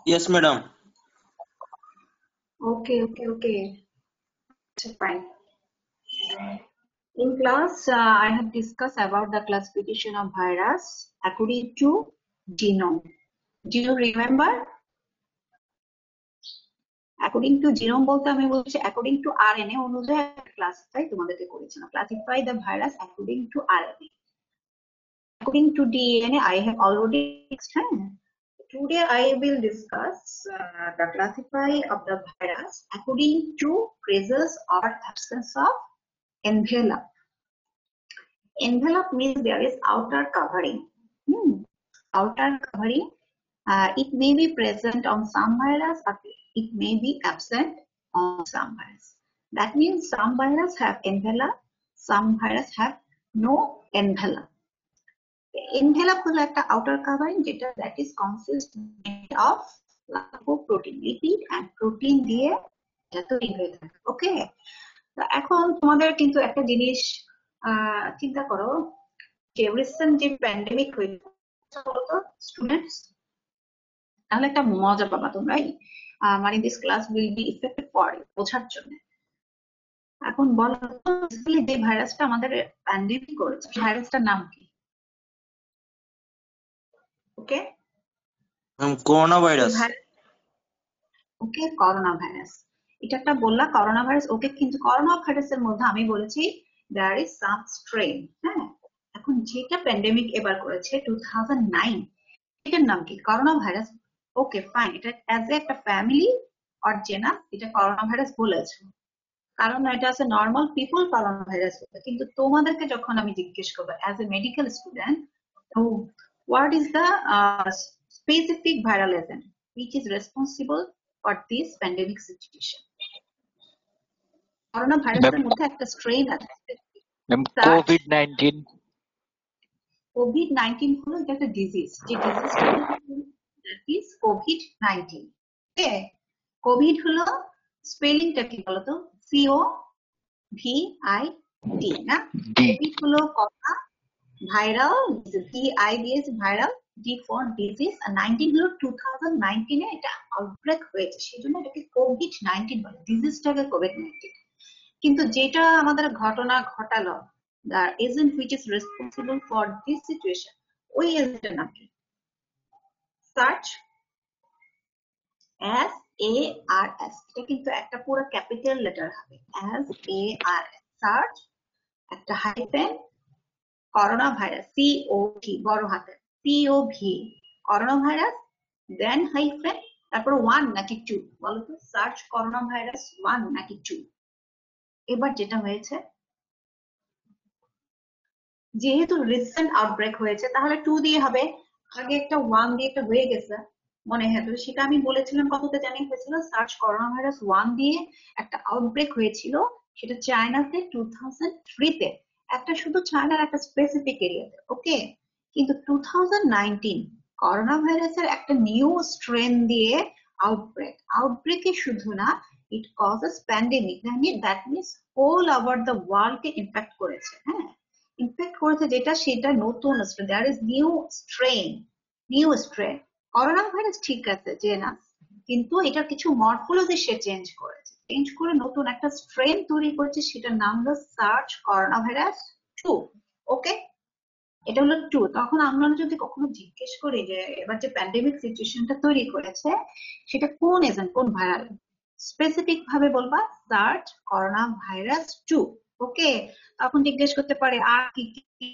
Yes, madam. Okay. Fine. In class, I have discussed about the classification of virus according to genome. Do you remember? According to genome বলতে আমি বলছি according to RNA অনুযায়ী classify তোমাদেরকে করেছিলাম। Classify the virus according to RNA. According to DNA, I have already explained. Today I will discuss the classify of the virus according to presence or absence of envelope. Envelope means there is outer covering. Outer covering. It may be present on some virus or it may be absent on some virus. That means some virus have envelope, some virus have no envelope. Envelope হলো একটা outer covering যেটা that is consist of lipoprotein, lipid and protein দিয়ে এটা তৈরি হয়ে থাকে। ওকে, এখন তোমাদের কিন্তু একটা জিনিস চিন্তা করো যে রিসেন্ট যে প্যান্ডেমিক হয়েছে বলতো স্টুডেন্টস, তাহলে একটা মজা পাবা তোমরাই, মানে this class will be affected for বোঝার জন্য। এখন বলো যে ভাইরাসটা আমাদের প্যান্ডেমিক করেছে ভাইরাসটার নাম কি? ওকে, করোনা ভাইরাস। ওকে, করোনা ভাইরাস। এটা একটা বললা করোনা ভাইরাস, ওকে, কিন্তু করোনা ভাইরাসের মধ্যে আমি বলেছি দেয়ার ইজ সাম স্ট্রেন। হ্যাঁ, এখন যেটা প্যান্ডেমিক এবার করেছে 2009, এটার নাম কি? Corona virus. ওকে ফাইন, এটা অ্যাজ একটা ফ্যামিলি অর জেনাস এটা করোনা ভাইরাস বলেছে, কারণ এটা আছে নর্মাল পিপল করোনা ভাইরাস। কিন্তু তোমাদেরকে যখন আমি জিজ্ঞেস করবো as a medical student, what is the specific viral agent which is responsible for this pandemic situation? Corona ভাইরাসের মধ্যে একটা স্ট্রেন আছে কোভিড-19। কোভিড-19 হলো এটা একটা ডিজিজ, যে ডিজিজটা ইজ কোভিড-19। ওকে, কোভিড হলো স্পেলিংটা কি বলতো? COVID না? কোভিড হলো কথা, ভাইরাল VI দিয়েছে ভাইরাল, D for disease, আর 19 হলো 2019 এ এটা আউটব্রেক হয়েছে, সেজন্য এটাকে কোভিড-19 বলে, ডিজিজটাকে কোভিড-19। কিন্তু যেটা আমাদের ঘটনা ঘটালো, the agent which is responsible for this situation, ওই এজেন্টের নাম কি? সার্চ SARS, এটা কিন্তু একটা পুরো ক্যাপিটাল লেটার হবে, SARS, সার্চ একটা হাইফেন করোনা ভাইরাস, COV বড় হাতের COV, করোনা ভাইরাস, দেন হাইফেন, তারপর 1 নাকি 2 বলো তো? সার্চ করোনা ভাইরাস 1 নাকি 2? এবার যেটা হয়েছে, যেহেতু রিসেন্ট আউটব্রেক হয়েছে তাহলে 2 দিয়ে হবে, আগে একটা 1 দিয়ে একটা হয়ে গেছে মনে হয়, সেটা আমি বলেছিলাম কতটা জানি হয়েছিল, সার্চ করোনা ভাইরাস 1 দিয়ে একটা আউটব্রেক হয়েছিল, সেটা চায়নাতে 2003 তে, একটা শুধু চায়নার একটা স্পেসিফিক এরিয়াতে। ওকে, কিন্তু 2019 করোনা ভাইরাসের একটা নিউ স্ট্রেন দিয়ে আউটব্রেকে শুধু না, it causes pandemic, that means whole over the world কে ইম্প্যাক্ট করেছে। হ্যাঁ, ইনফেক্ট করেছে যেটা, সেটা নতুন strain, there is new strain. Corona virus ঠিক আছে জেনাস, কিন্তু এটার কিছু মরফোলজি সে চেঞ্জ করে নতুন একটা স্ট্রেন তৈরি করেছে, সেটার নাম হলো সার্চ করোনা ভাইরাস 2। ওকে, এটা হলো 2। তখন আমরা যদি কখনো জিজ্ঞেস করি যে এবার যে প্যান্ডেমিক সিচুয়েশনটা তৈরি করেছে সেটা কোন এজেন্ট, কোন ভাইরাল, স্পেসিফিক ভাবে বলবা সার্চ করোনা ভাইরাস 2। ওকে, তখন জিজ্ঞেস করতে পারে আর কি কি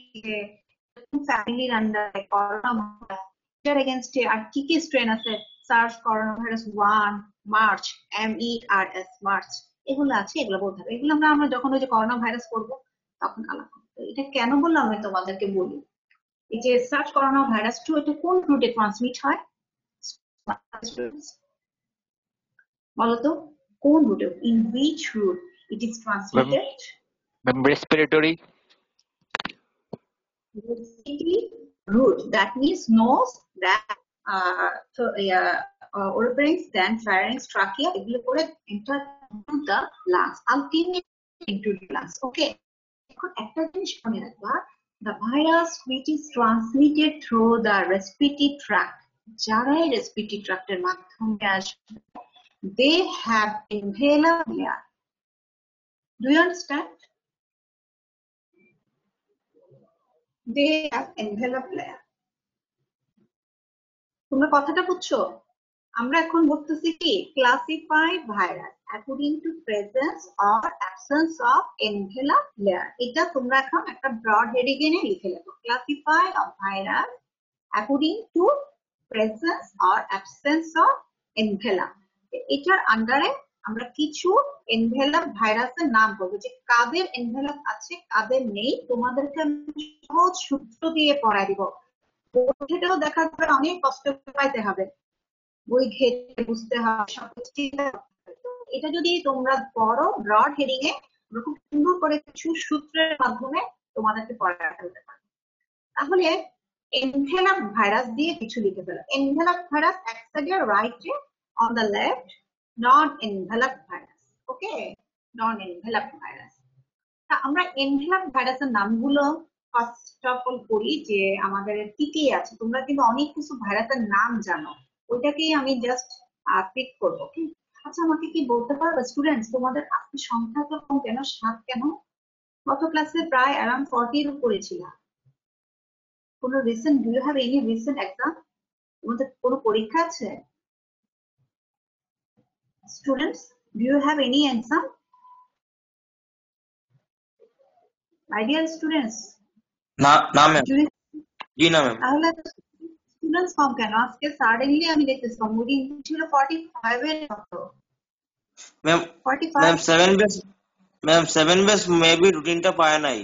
ফ্যামিলির আন্ডারে করোনা ভাইরাস এগেইনস্টে আর কি কি স্ট্রেন আছে, search corona virus 1, March, MERS March, এগুলো আছে, এগুলো বলতে হবে। এগুলো আমরা যখন ওই যে করোনা ভাইরাস করবো তখন আলাদা। এটা কেন বললাম আমি তোমাদেরকে বলি, এই যে সার্চ করোনা ভাইরাস 2 এটা কোন রুটে ট্রান্সমিট হয় বলতো? কোন রুটে, in which route it is transmitted? Respiratory route, that means nose, that oropharynx, then pharynx, trachea, এগুলো করে enter into the lungs, ultimately into the lungs. Okay, এখন একটা জিনিস মনে রাখবা, the virus which is transmitted through the respiratory tract, যারাই respiratory ট্র্যাক্টের মাধ্যমে আসবে, they have inhaler layer. Do you understand? They have inhaler layer. তোমরা কথাটা বুঝছো? আমরা এখন বলতেছি কি, classify virus according to presence or absence of inhaler layer. এটা তোমরা এখন একটা ব্রড হেডিং এ লিখে লেখো, classify of virus according to presence or absence of inhaler. এটার আন্ডারে আমরা কিছু ইনহেলার ভাইরাসের নাম বলবো, যে কাদের ইনহেলার আছে কাদের নেই। তোমাদেরকে আমি সহজ সূত্র দিয়ে পড়াই দিব, সেটাও দেখার পরে অনেক কষ্ট পাইতে হবে, বই ঘেটে বুঝতে হবে, সবকিছু চিন্তা করতে হবে। তো এটা যদি তোমরা পড়ো ব্রড হেডিং এ, খুব সুন্দর করে কিছু সূত্রের মাধ্যমে তোমাদেরকে পড়াতে হতে পারে। তাহলে এনভেলাপ ভাইরাস দিয়ে কিছু লিখে ফেলো। এনভেলাপ ভাইরাস এক সাইডে, রাইটে, on the left non envelope virus. Okay, non envelope virus. আমরা এনভেলাপ ভাইরাসের নামগুলো ফার্স্ট অফ অল করি, যে আমাদের কি কি আছে। তোমরা কিন্তু অনেক কিছু ভাইরাসের নাম জানো, ওইটাকেই আমি জাস্ট পিক করবো। কি আচ্ছা, আমাকে কি বলতে পারবে স্টুডেন্টস, তোমাদের আজকে সংখ্যা তো কম কেন, 7 কেন? গত ক্লাসে প্রায় অ্যারাউন্ড 40 এর উপরে ছিল। কোনো recent, do you have any recent exam? তোমাদের কোনো পরীক্ষা আছে students? Do you have any exam my dear students? না না ম্যাম, জি না ম্যাম। তাহলে স্টুডেন্টস কম কেন আজকে? সাডেনলি আমি দেখতেছি মুডিং ছিল 45 এর মতো। ম্যাম 45 ম্যাম 7 বেস মেবি রুটিনটা পায় নাই,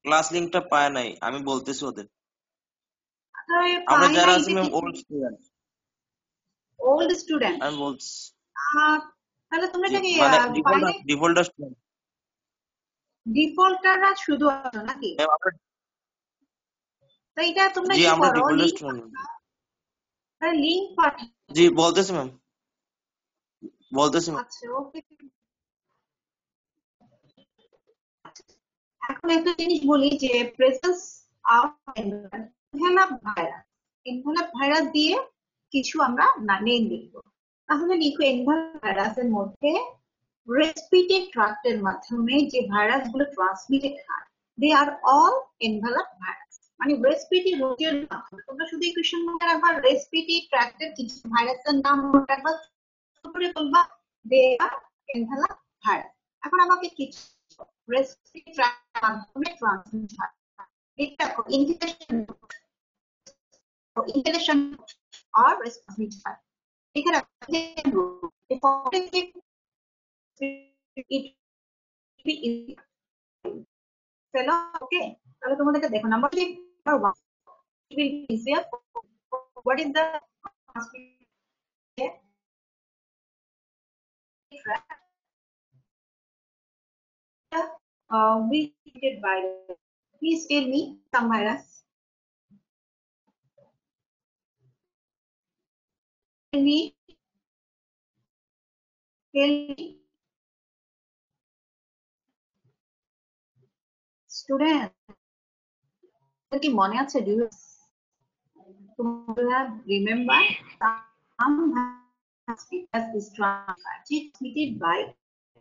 ক্লাস লিংকটা পায় নাই, আমি বলতেছি ওদের। আমরা পাই যারা নাই আছি যে ম্যাম কিছু ওল্ড স্টুডেন্ট, ওল্ড স্টুডেন্ট। আমি বলছি তাহলে তোমরা জি, এটাকে মানে পাই নাই, ডিফল্ট স্টুডেন্ট ডিফল্টাররা শুধু আছো নাকি? ম্যাম। আমরা তো এটা তোমরা জি কি আমরা করো, ডিফল্ট লিংক স্টুডেন্ট। লিংক পাঠাও। জি বলতেছি ম্যাম, বলতেছি ম্যাম। আচ্ছা ওকে। এখন একটা জিনিস বলি, যে presence of inhaler virus, inhaler virus দিয়ে কিছু আমরা নেম লিখবো। তাহলে লিখো ইনহেলার ভাইরাসের মধ্যে রেসপিরেটরি ট্র্যাক্টের মাধ্যমে যে ভাইরাস গুলো ট্রান্সমিটেড হয়, they R all inhaler virus. মানে রেসপিরেটরি রোগের মাধ্যমে, তোমরা শুধু এই কোশ্চেন মনে রাখবা, রেসপিরেটরি ট্র্যাক্টের কিছু ভাইরাসের নাম মনে রাখবা, করে বলবা দে আর ইনহেলার ভাইরাস। এখন আমাকে কিছু রেসপিরেটরি ট্র্যাক্টের মাধ্যমে ট্রান্সমিট হয়, এটা ইনহেলেশন আর রেসপিরেটরি হয়। এখানে ফেলো। ওকে, তাহলে তোমাদেরকে দেখো number 1 will be easier. What is the we treated by? Please tell me some virus. Tell me, student. কি মনে আছে? Do you remember some virus is transmitted by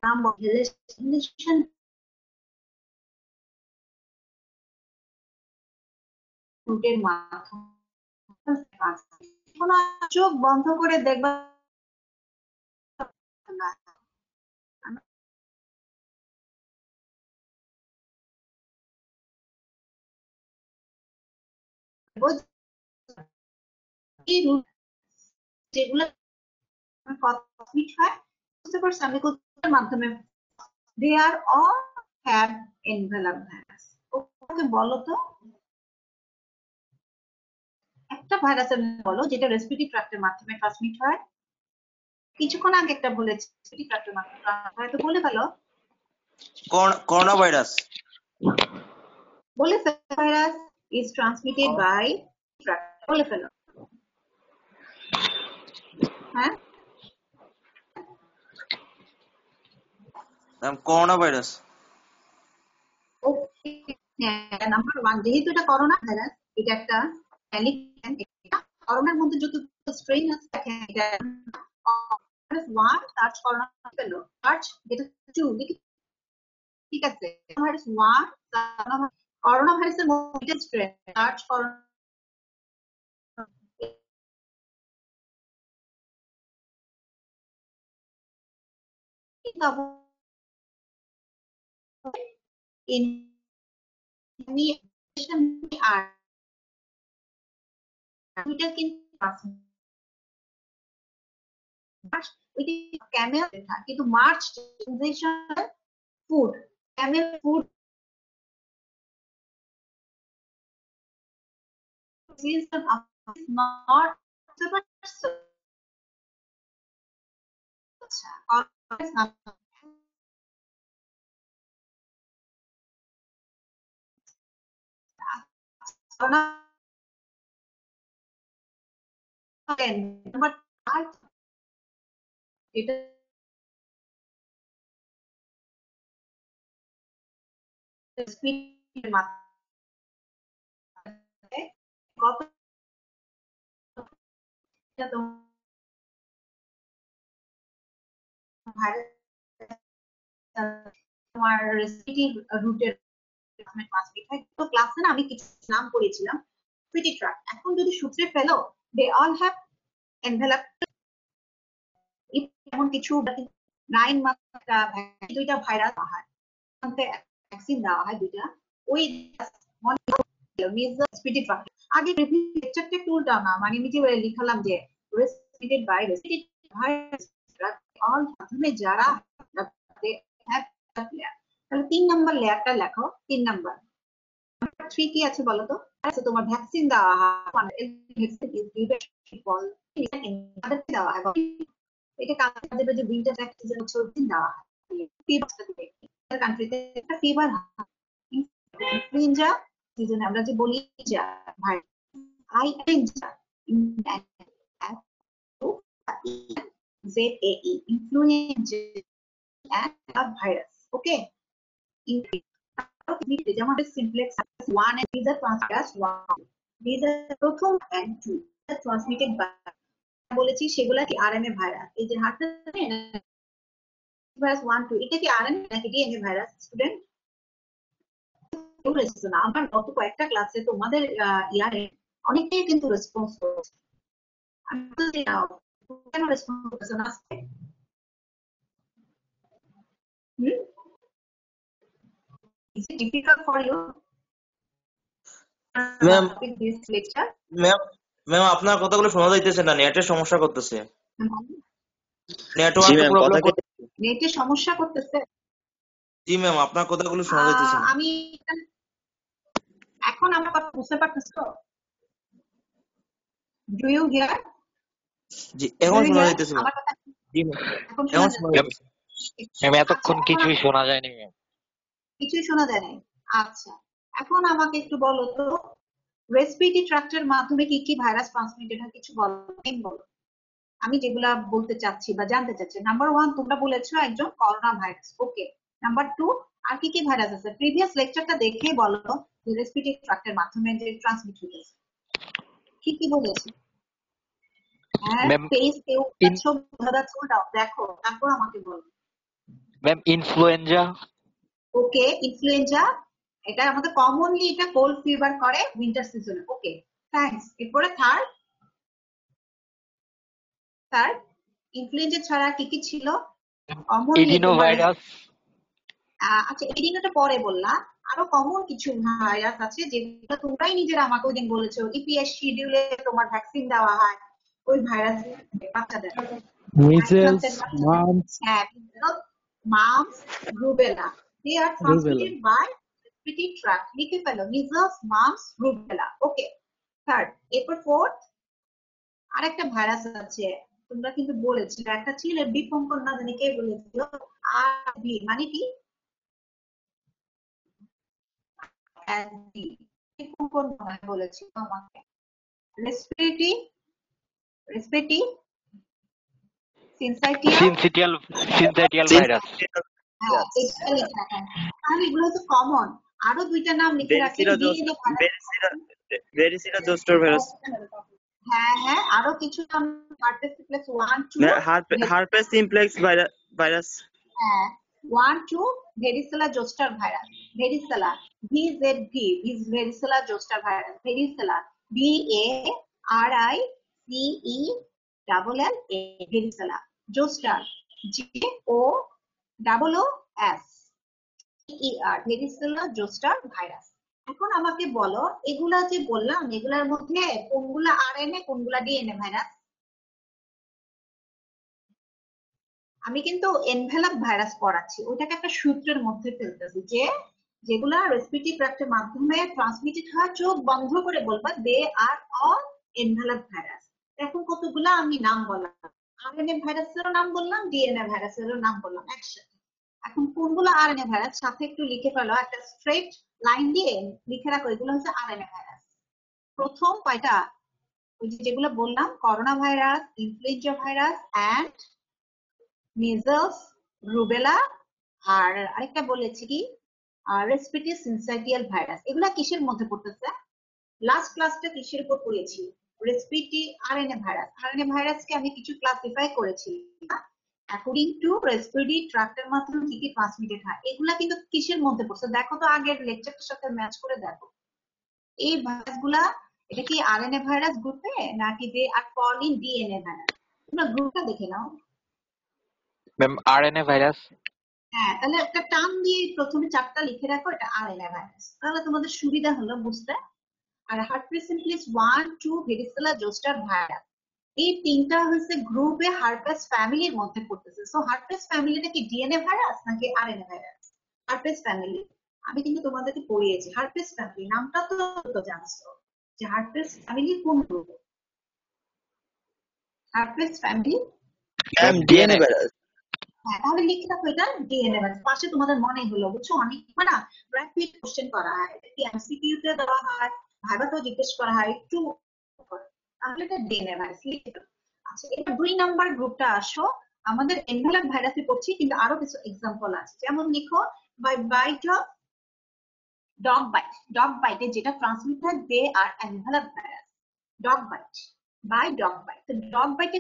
some of inhalation রুটের মাধ্যমে। চোখ বন্ধ করে দেখবা না, যেগুলো ট্রান্সমিট হয়, বুঝতে পারছো আমি কোথার মাধ্যমে? দে আর অল হ্যাভ এনভেলাপ ভাইরাস। ওকে বলো তো একটা ভাইরাসের বলো যেটা রেসপিরেটরি ট্র্যাক্টের মাধ্যমে ট্রান্সমিট হয়। কিছুক্ষণ আগে একটা বলেছি রেসপিরেটরি ট্র্যাক্টের মাধ্যমে হয়, তো বলে ফেলো। Corona virus. বলে virus is transmitted by tract, বলে ফেলো। হ্যাঁ, করোনা ভাইরাস। নাম্বার 1, যেহেতু এটা করোনা ভাইরাস, এটা একটা করোনার মধ্যে যত স্ট্রেন আছে দেখেন এটা ওয়ান সার্চ করোনা পেল সার্চ যেটা টু ঠিক আছে ভাইরাস ওয়ান করোনা ভাইরাসের মধ্যে স্ট্রেন সার্চ করোনা ইনফরমেশন আর দুইটা কিন্তু ক্যামেল কিন্তু March food Camel food is not number এটা স্পিডের মাধ্যমে কত তোমার রেসপিরেটরি রুটের তো ক্লাসে না আমি কিছু নাম করেছিলাম রেসপিরেটরি ট্র্যাক্ট এখন যদি সূত্রে ফেলো দে অল হ্যাভ এনভেলপ এমন কিছু 9 মাস দুইটা ভাইরাস হয় ভ্যাকসিন দেওয়া হয় দুইটা ওই রেসপিরেটরি ট্র্যাক্ট আগে লেকচারটা একটু উল্টাও না মানে আমি যে লিখালাম যে রেসপিরেটেড বাই রেসপিরেটরি ভাইরাস অল মাধ্যমে যারা তাহলে 3 নাম্বার লেয়ারটা লেখো 3 নাম্বার 3 কি আছে বলো তো আচ্ছা তোমার ভ্যাকসিন দেওয়া হয় মানে দেওয়া হয় এটা কাজে দেবে যে উইন্টার ভ্যাকসিন দিন দেওয়া হয় কান্ট্রিতে একটা ফিভার ইনফ্লুয়েঞ্জা সিজন আমরা যে বলি যা ভাই ইনফ্লুয়েঞ্জা ZAE ইনফ্লুয়েঞ্জা ভাইরাস ওকে যেমন simplex 1 and these are transmitted 1 these are প্রথম and 2 transmitted by বলেছি সেগুলা কি আরএনএ ভাইরাস এই যে হার্টে ভাইরাস 1 2 এটা কি আরএনএ নাকি ডিএনএ ভাইরাস স্টুডেন্ট না আমার গত কয়েকটা ক্লাসে তোমাদের ইয়ারে অনেকটাই কিন্তু রেসপন্স করছে আমি তো কেন রেসপন্স করছে না Is it difficult for you? This lecture? Ma'am আপনার কথাগুলো শোনা যাইতেছে না নেটের সমস্যা করতেছে নেটওয়ার্ক প্রবলেম নেটের সমস্যা করতেছে জি ম্যাম আপনার কথাগুলো শোনা যাইতেছে না আমি এখন আমার কথা বুঝতে পারতেছো ডু ইউ হিয়ার জি এখন শোনা যাইতেছে জি ম্যাম এখন শোনা যাইতেছে আমি এতক্ষণ কিছুই শোনা যায়নি ম্যাম কিছুই শোনা যায় না আচ্ছা এখন আমাকে একটু বলো তো রেসপিরেটরি ট্র্যাক্টের মাধ্যমে কি কি ভাইরাস ট্রান্সমিটেড হয় কিছু বলো আমি যেগুলা বলতে চাচ্ছি বা জানতে চাচ্ছি নাম্বার 1 তোমরা বলেছো একজন করোনা ভাইরাস ওকে নাম্বার 2 আর কি কি ভাইরাস আছে প্রিভিয়াস লেকচারটা দেখে বলো যে রেসপিরেটরি ট্র্যাক্টের মাধ্যমে যে ট্রান্সমিট হচ্ছে কি কি বলেছি হ্যাঁ পেজ কেউ দেখো তারপর আমাকে বলো ম্যাম ইনফ্লুয়েঞ্জা ওকে ইনফ্লুয়েঞ্জা এটা আমাদের কমনলি এটা কোল্ড ফিভার করে উইন্টার সিজনে ওকে থ্যাঙ্কস এরপরে থার্ড ইনফ্লুয়েঞ্জা ছাড়া কি কি ছিল এডিনোভাইরাস আচ্ছা এডিনোটা পরে বললাম আরো কমন কিছু ভাইরাস আছে যেগুলো তোমরাই নিজেরা আমাকে ওইদিন বলেছো ইপিএস শিডিউলে তোমার ভ্যাকসিন দেওয়া হয় ওই ভাইরাস বাচ্চাদের measles mumps mumps rubella they are transmitted by respiratory tract লিখে ফেলো measles mumps rubella ওকে থার্ড এরপর ফোর্থ আরেকটা ভাইরাস আছে তোমরা কিন্তু বলেছিলে একটা ছিল বিপঙ্কর না জানি কে বলেছিল আরবি মানে কি বিপঙ্কর নয় বলেছিল আমাকে রেসপিরেটরি সিনসিটিয়াল ভাইরাস তাহলে এগুলো তো কমন আরো দুইটা নাম লিখে রাখি ভেরিসিরা জোস্টার ভাইরাস হ্যাঁ আরো কিছু নাম herpes simplex 1 2 herpes simplex virus হ্যাঁ 1 2 varicella zoster virus varicella VZV varicella zoster virus varicella VARICELLA varicella zoster JOOS varicella zoster virus. এখন আমাকে বলো এগুলা যে বললাম এগুলার মধ্যে কোনগুলা আরএনএ কোনগুলা ডিএনএ ভাইরাস? আমি কিন্তু এনভেলপ ভাইরাস পড়াচ্ছি, ওইটাকে একটা সূত্রের মধ্যে ফেলতেছি যে যেগুলা রেসপিরেটরি ট্র্যাক্টের মাধ্যমে ট্রান্সমিটেড হয় চোখ বন্ধ করে বলবা দে আর অল এনভেলপ ভাইরাস। এখন কতগুলা আমি নাম বললাম, আরএনএ ভাইরাসেরও নাম বললাম, ডিএনএ ভাইরাসেরও নাম বললাম একসাথে। এখন কোনগুলো আরএনএ ভাইরাস সাথে একটু লিখে ফেলো, একটা স্ট্রেট লাইন দিয়ে লিখে রাখো এগুলো হচ্ছে আরএনএ ভাইরাস। প্রথম কয়টা ওই যেগুলো বললাম corona virus, influenza virus and measles, rubella, আর আরেকটা বলেছি কি রেসপিরেটরি সিনসাইটিয়াল ভাইরাস। এগুলা কিসের মধ্যে পড়তেছে? লাস্ট ক্লাসটা কিসের উপর পড়িয়েছি? Respiratory RNA virus. আরএনএ ভাইরাসকে আমি কিছু ক্লাসিফাই করেছি অ্যাকর্ডিং টু রেসপিরেটরি ট্র্যাক্টের মাধ্যমে কি কি ট্রান্সমিটেড হয়। এগুলা কিন্তু কিসের মধ্যে পড়ছে দেখো তো, আগের লেকচারটার সাথে ম্যাচ করে দেখো। এই ভাইরাসগুলা এটা কি আরএনএ ভাইরাস গ্রুপে নাকি দে আর ফল ইন ডিএনএ ভাইরাস? তোমরা গ্রুপটা দেখে নাও। Ma'am RNA virus. হ্যাঁ, তাহলে একটা টার্ম দিয়ে প্রথমে চারটা লিখে রাখো এটা আরএনএ ভাইরাস, তাহলে তোমাদের সুবিধা হলো বুঝতে। আর herpes simplex 1 2 varicella zoster virus এই তিনটা হচ্ছে গ্রুপে হার্পেস ফ্যামিলির মধ্যে পড়তেছে। সো হার্পেস ফ্যামিলিটা কি ডিএনএ ভাইরাস নাকি আরএনএ ভাইরাস? হার্পেস ফ্যামিলি আমি কিন্তু তোমাদেরকে পড়িয়েছি। হার্পেস ফ্যামিলি নামটা তো জানছো যে হার্পেস ফ্যামিলি কোন group? Herpes family ma'am DNA virus. হ্যাঁ, তাহলে লিখে রাখো এটা ডিএনএ ভাইরাস। পাশে তোমাদের মনে হলো বুঝছো, অনেক মানে র্যাপিড কোশ্চেন করা হয়, এটা কি এমসিকিউ তে দেওয়া হয়, ভাইভাতেও জিজ্ঞেস করা হয় একটু, তাহলে এটা ডিএনএ ভাইরাস লিখে দাও। আচ্ছা, এটা 2 নাম্বার গ্রুপটা আসো, আমাদের এনভেলপ ভাইরাসে পড়ছি কিন্তু আরো কিছু এক্সাম্পল আছে। যেমন লিখো by bite of dog bite. Dog বাইটে যেটা ট্রান্সমিট হয় they are envelope virus. Dog bite by dog bite. তো ডগ বাইটে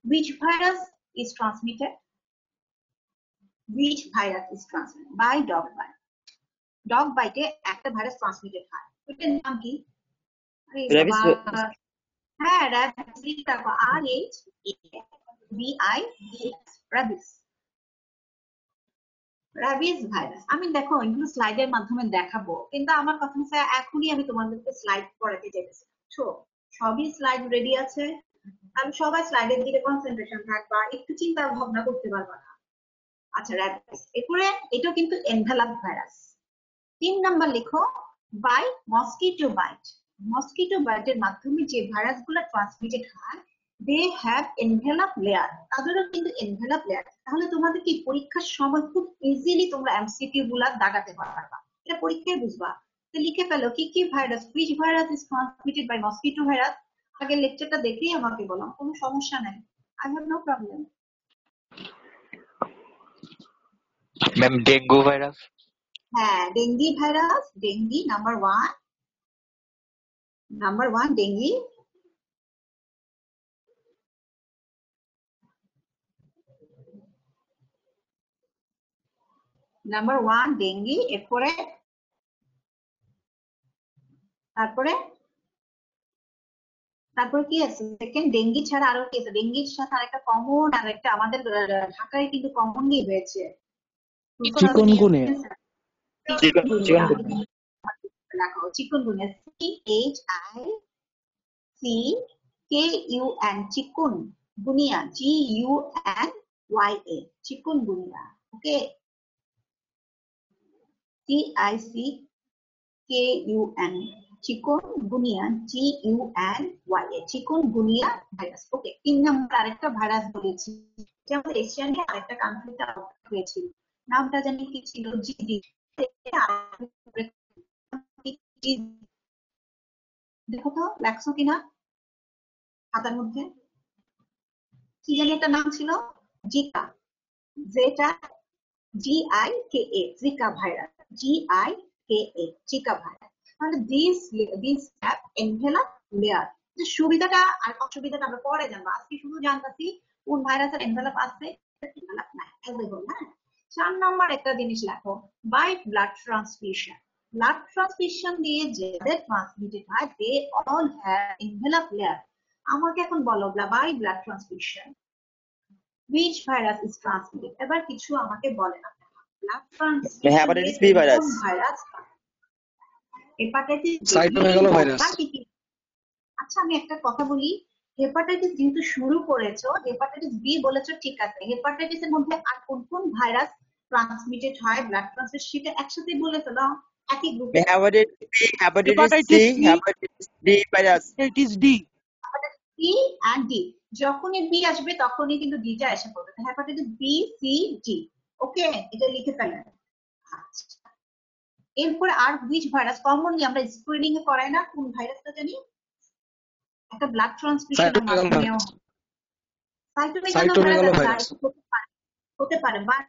which virus is transmitted? Which virus is transmitted by dog bite? Dog bite এ একটা virus transmitted হয়, ওটার নাম কি? আরে র্যাবিস বাবা, হ্যাঁ র্যাবিস। দেখো RHABIS র্যাবিস। র্যাবিস ভাইরাস আমি দেখো এগুলো স্লাইডের মাধ্যমে দেখাবো, কিন্তু আমার কথা হচ্ছে এখনই আমি তোমাদেরকে স্লাইড পড়াতে যেতেছি। তো সবই স্লাইড রেডি আছে, আমি সবাই স্লাইডের দিকে কনসেন্ট্রেশন থাকবা, একটু চিন্তা ভাবনা করতে পারবা না। আচ্ছা র্যাবিস, এরপরে এটাও কিন্তু এনভেলপ ভাইরাস। 3 নাম্বার লিখো বাই মসকিটো বাইট। মসকিটো বাইটের মাধ্যমে যে ভাইরাসগুলো ট্রান্সমিটেড হয় দে হ্যাভ এনভেলপ লেয়ার, তাদেরও কিন্তু এনভেলপ লেয়ার। তাহলে তোমাদের কি পরীক্ষার সময় খুব ইজিলি তোমরা এমসিকিউ গুলা দাগাতে পারবা, এটা পরীক্ষায় বুঝবা। তো লিখে ফেলো কি কি virus, which virus is transmitted by mosquito virus. আগের লেকচারটা দেখেই আমাকে বলো, কোনো সমস্যা নাই, I have no problem. Ma'am dengue virus. হ্যাঁ, dengue virus. Dengue number 1, dengue. Number 1 dengue. এরপরে তারপরে কি আছে? সেকেন্ড ডেঙ্গি ছাড়া আরো কি আছে? ডেঙ্গির সাথে আরেকটা কমন, আর একটা আমাদের ঢাকায় কিন্তু কমনলি হয়েছে চিকুনগুনিয়া। চিকুনগুনিয়া। দেখো chikungunya CHICKUN chikungunya GUNYA chikungunya. Okay, CICKUN chikungunya GUNYA chikungunya virus. Okay, 3 number আরেকটা ভাইরাস বলেছি, যেমন এশিয়ানে আরেকটা কান্ট্রিতে হয়েছিল, নামটা জানি কি ছিল? জিডি। দেখো তো লেখছো কিনা খাতার মধ্যে, কি জানি একটা নাম ছিল, জিকা, যেটা GIKA Zika virus, GIKA Zika virus. তাহলে দিস হ্যাভ এনভেলপ লেয়ার, যে সুবিধাটা আর অসুবিধাটা আমরা পরে জানবো, আজকে শুধু জানতেছি কোন ভাইরাসের এনভেলপ আছে, এনভেলপ নাই, হ্যাঁ। 4 নম্বর একটা জিনিস লেখো, by blood transfusion. Blood transfusion দিয়ে যাদের ট্রান্সমিটেড হয়, they all have envelope layer. আমাকে এখন বলো, by blood transfusion which virus is transmitted? এবার কিছু আমাকে বলেন আপনারা, blood transfusion hepatitis B virus, কোন ভাইরাস? Hepatitis cytomegalovirus. আচ্ছা আমি একটা কথা বলি, হেপাটাইটিস যেহেতু শুরু করেছো, হেপাটাইটিস বি বলেছো ঠিক আছে, হেপাটাইটিস এর মধ্যে আর কোন কোন ভাইরাস ট্রান্সমিটেড হয় ব্লাড ট্রান্সফিউশন, সেটা একসাথে বলে ফেলো একই গ্রুপে। Hepatitis B, hepatitis C, hepatitis D virus, hepatitis D. C and D, যখনই বি আসবে তখনই কিন্তু ডিটা এসে পড়বে, hepatitis B C D. Okay, এটা লিখে ফেলেন। আচ্ছা, এরপরে আর হুইচ ভাইরাস কমনলি আমরা স্ক্রিনিং এ করাই না, কোন ভাইরাসটা জানি একটা ব্লাড ট্রান্সফিউশনের মাধ্যমেও সাইটোমেগালোভাইরাস। হতে পারে, বাট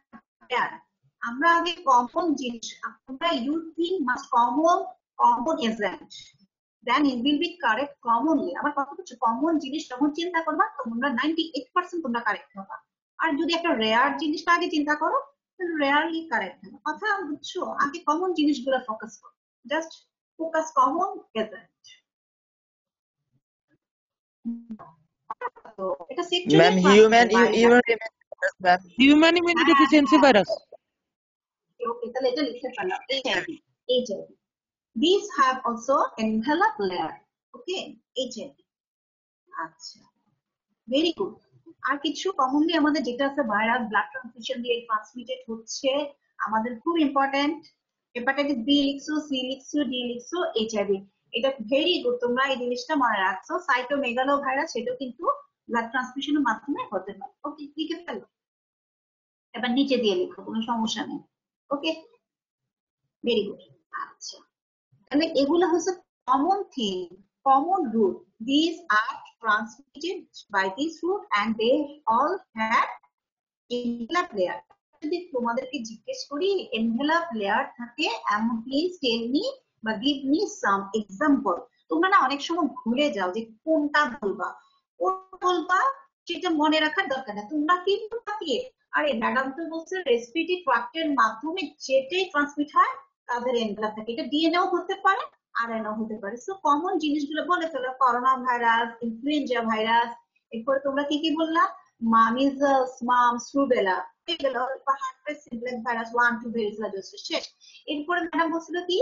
আমরা আগে কমন জিনিস, আমরা you think must common agent, then it will be correct commonly. আমার কথা হচ্ছে কমন জিনিস যখন চিন্তা করবা তোমরা 98% তোমরা কারেক্ট হবা, আর যদি একটা রেয়ার জিনিসটা আগে চিন্তা করো তাহলে রেয়ারলি কারেক্ট হবে। কথা বুঝছো? আগে কমন জিনিসগুলো ফোকাস করো, জাস্ট ফোকাস কমন এজেন্ট। এটা ma'am human ma'am, human immuno deficiency virus. Okay, তাহলে এটা লিখে ফেলো, HIV. HIV, these have also envelope layer, okay, HIV. আচ্ছা, ভেরি গুড। আর কিছু কমনলি আমাদের যেটা আছে ভাইরাস ব্লাড ট্রান্সফিউশন দিয়ে ট্রান্সমিটেড হচ্ছে, আমাদের খুব ইম্পর্টেন্ট, হেপাটাইটিস বি লিখছো, সি লিখছো, ডি লিখছো, এইচআইভি। এটা ভেরি গুড, তোমরা এই জিনিসটা মনে রাখছো। সাইটোমেগালো ভাইরাস সেটাও কিন্তু ব্লাড ট্রান্সফিউশনের মাধ্যমে হতে পারে। ওকে, লিখে ফেলো, এবার নিচে দিয়ে লিখো, কোনো সমস্যা নেই। Okay, very good. আচ্ছা, তাহলে এগুলো হচ্ছে common thing, common route. These are transmitted by this route and they all have envelope layer. যদি তোমাদেরকে জিজ্ঞেস করি envelope layer থাকে, এমন প্লিজ টেল মি বা গিভ মি সাম এক্সাম্পল। তোমরা না অনেক সময় ভুলে যাও যে কোনটা বলবা, কোনটা বলবা সেটা মনে রাখার দরকার নেই। তোমরা কি বলবা কি, আরে ম্যাডাম তো বলছে রেসপিরেটরি ট্র্যাক্টের মাধ্যমে যেটাই ট্রান্সমিট হয় তাদের এনভেলপ থাকে, এটা ডিএনএও হতে পারে আরএনএও হতে পারে। সো কমন জিনিসগুলো বলে ফেলো, করোনা ভাইরাস, ইনফ্লুয়েঞ্জা ভাইরাস, এরপরে তোমরা কি কি বললা, মিজলস, মামস, রুবেলা, এগুলো হার্টফেস সিমপ্লেক্স ভাইরাস 1 2 ভেরিসিলা জোসিস শেষ। এরপরে ম্যাডাম বলছিল কি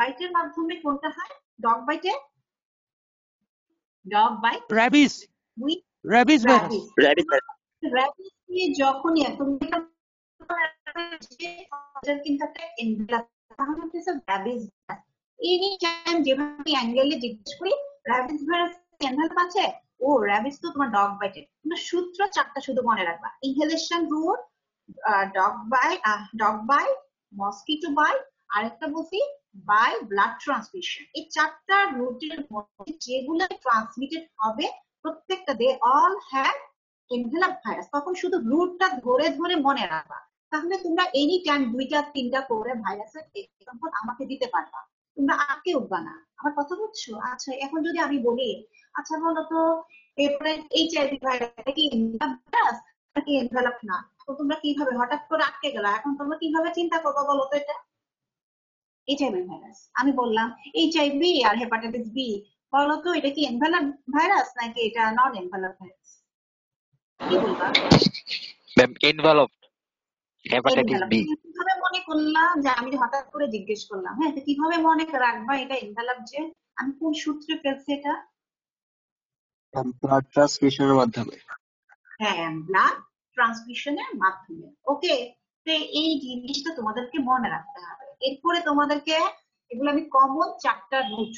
বাইটের মাধ্যমে কোনটা হয়, ডগ বাইটে, dog bite, rabies, with rabies virus. Rabies. Rabies, rabies দিয়ে যখনই কিন্তু একটা এনভেলপ, তাহলে হচ্ছে র্যাবিস ভাইরাস। এনি টাইম যেভাবে অ্যাঙ্গেলে জিজ্ঞেস করি র্যাবিস ভাইরাস এনভেলপ আছে, ও র্যাবিস তো তোমার ডগ বাইটে। তোমরা সূত্র 4টা শুধু মনে রাখবা, inhalation route, dog bite, mosquito bite, আরেকটা বলছি বাই ব্লাড ট্রান্সমিশন। এই 4টা রুটের মধ্যে যেগুলো ট্রান্সমিটেড হবে প্রত্যেকটা they all have envelope virus. তখন শুধু রুটটা ধরে ধরে মনে রাখবা, তাহলে তোমরা এনি টাইম 2টা 3টা করে ভাইরাসের এক্সাম্পল আমাকে দিতে পারবা, তোমরা আটকে উঠবা না। আমার কথা বুঝছো? আচ্ছা, এখন যদি আমি বলি, আচ্ছা বলো তো এরপরে এইচআইভি ভাইরাস কি ভাইরাস নাকি এনভেলপ না, তো তোমরা কিভাবে হঠাৎ করে আটকে গেলা, এখন তোমরা কিভাবে চিন্তা করবো বলো তো? এটা এইচআইভি ভাইরাস, আমি বললাম এইচআইভি আর হেপাটাইটিস বি, বলো তো এটা কি এনভেলপ ভাইরাস নাকি এটা নন এনভেলপ ভাইরাস? কি বলবা? Ma'am enveloped, hepatitis envelope. B. কিভাবে মনে করলাম যে আমি হঠাৎ করে জিজ্ঞেস করলাম, হ্যাঁ তো কিভাবে মনে রাখবা এটা এনভেলপ, যে আমি কোন সূত্রে ফেলছি এটা? ব্লাড ট্রান্সফিউশনের মাধ্যমে। হ্যাঁ, ব্লাড ট্রান্সফিউশনের মাধ্যমে। ওকে, তো এই জিনিসটা তোমাদেরকে মনে রাখতে হবে। এরপরে তোমাদেরকে এগুলো আমি কমন 4টা রুট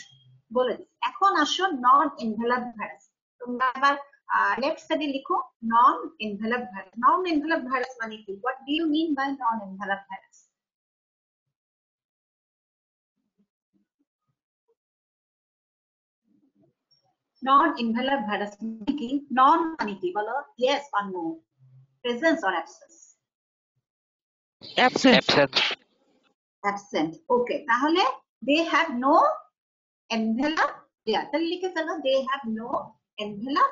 বলে দিচ্ছি। এখন আসো নন এনভেলপ ভাইরাস। তোমরা আবার লেফট সাইডে লিখো non envelope virus. Non envelope virus মানে কি? What do you mean by non envelope virus? Non envelope virus মানে কি? নন মানে কি বলো, yes or no, presence or absence? Absence. Absent. Absent. Okay, তাহলে they have no envelope layer. তাহলে লিখে ফেলো দে হ্যাভ নো এনভেলাপ।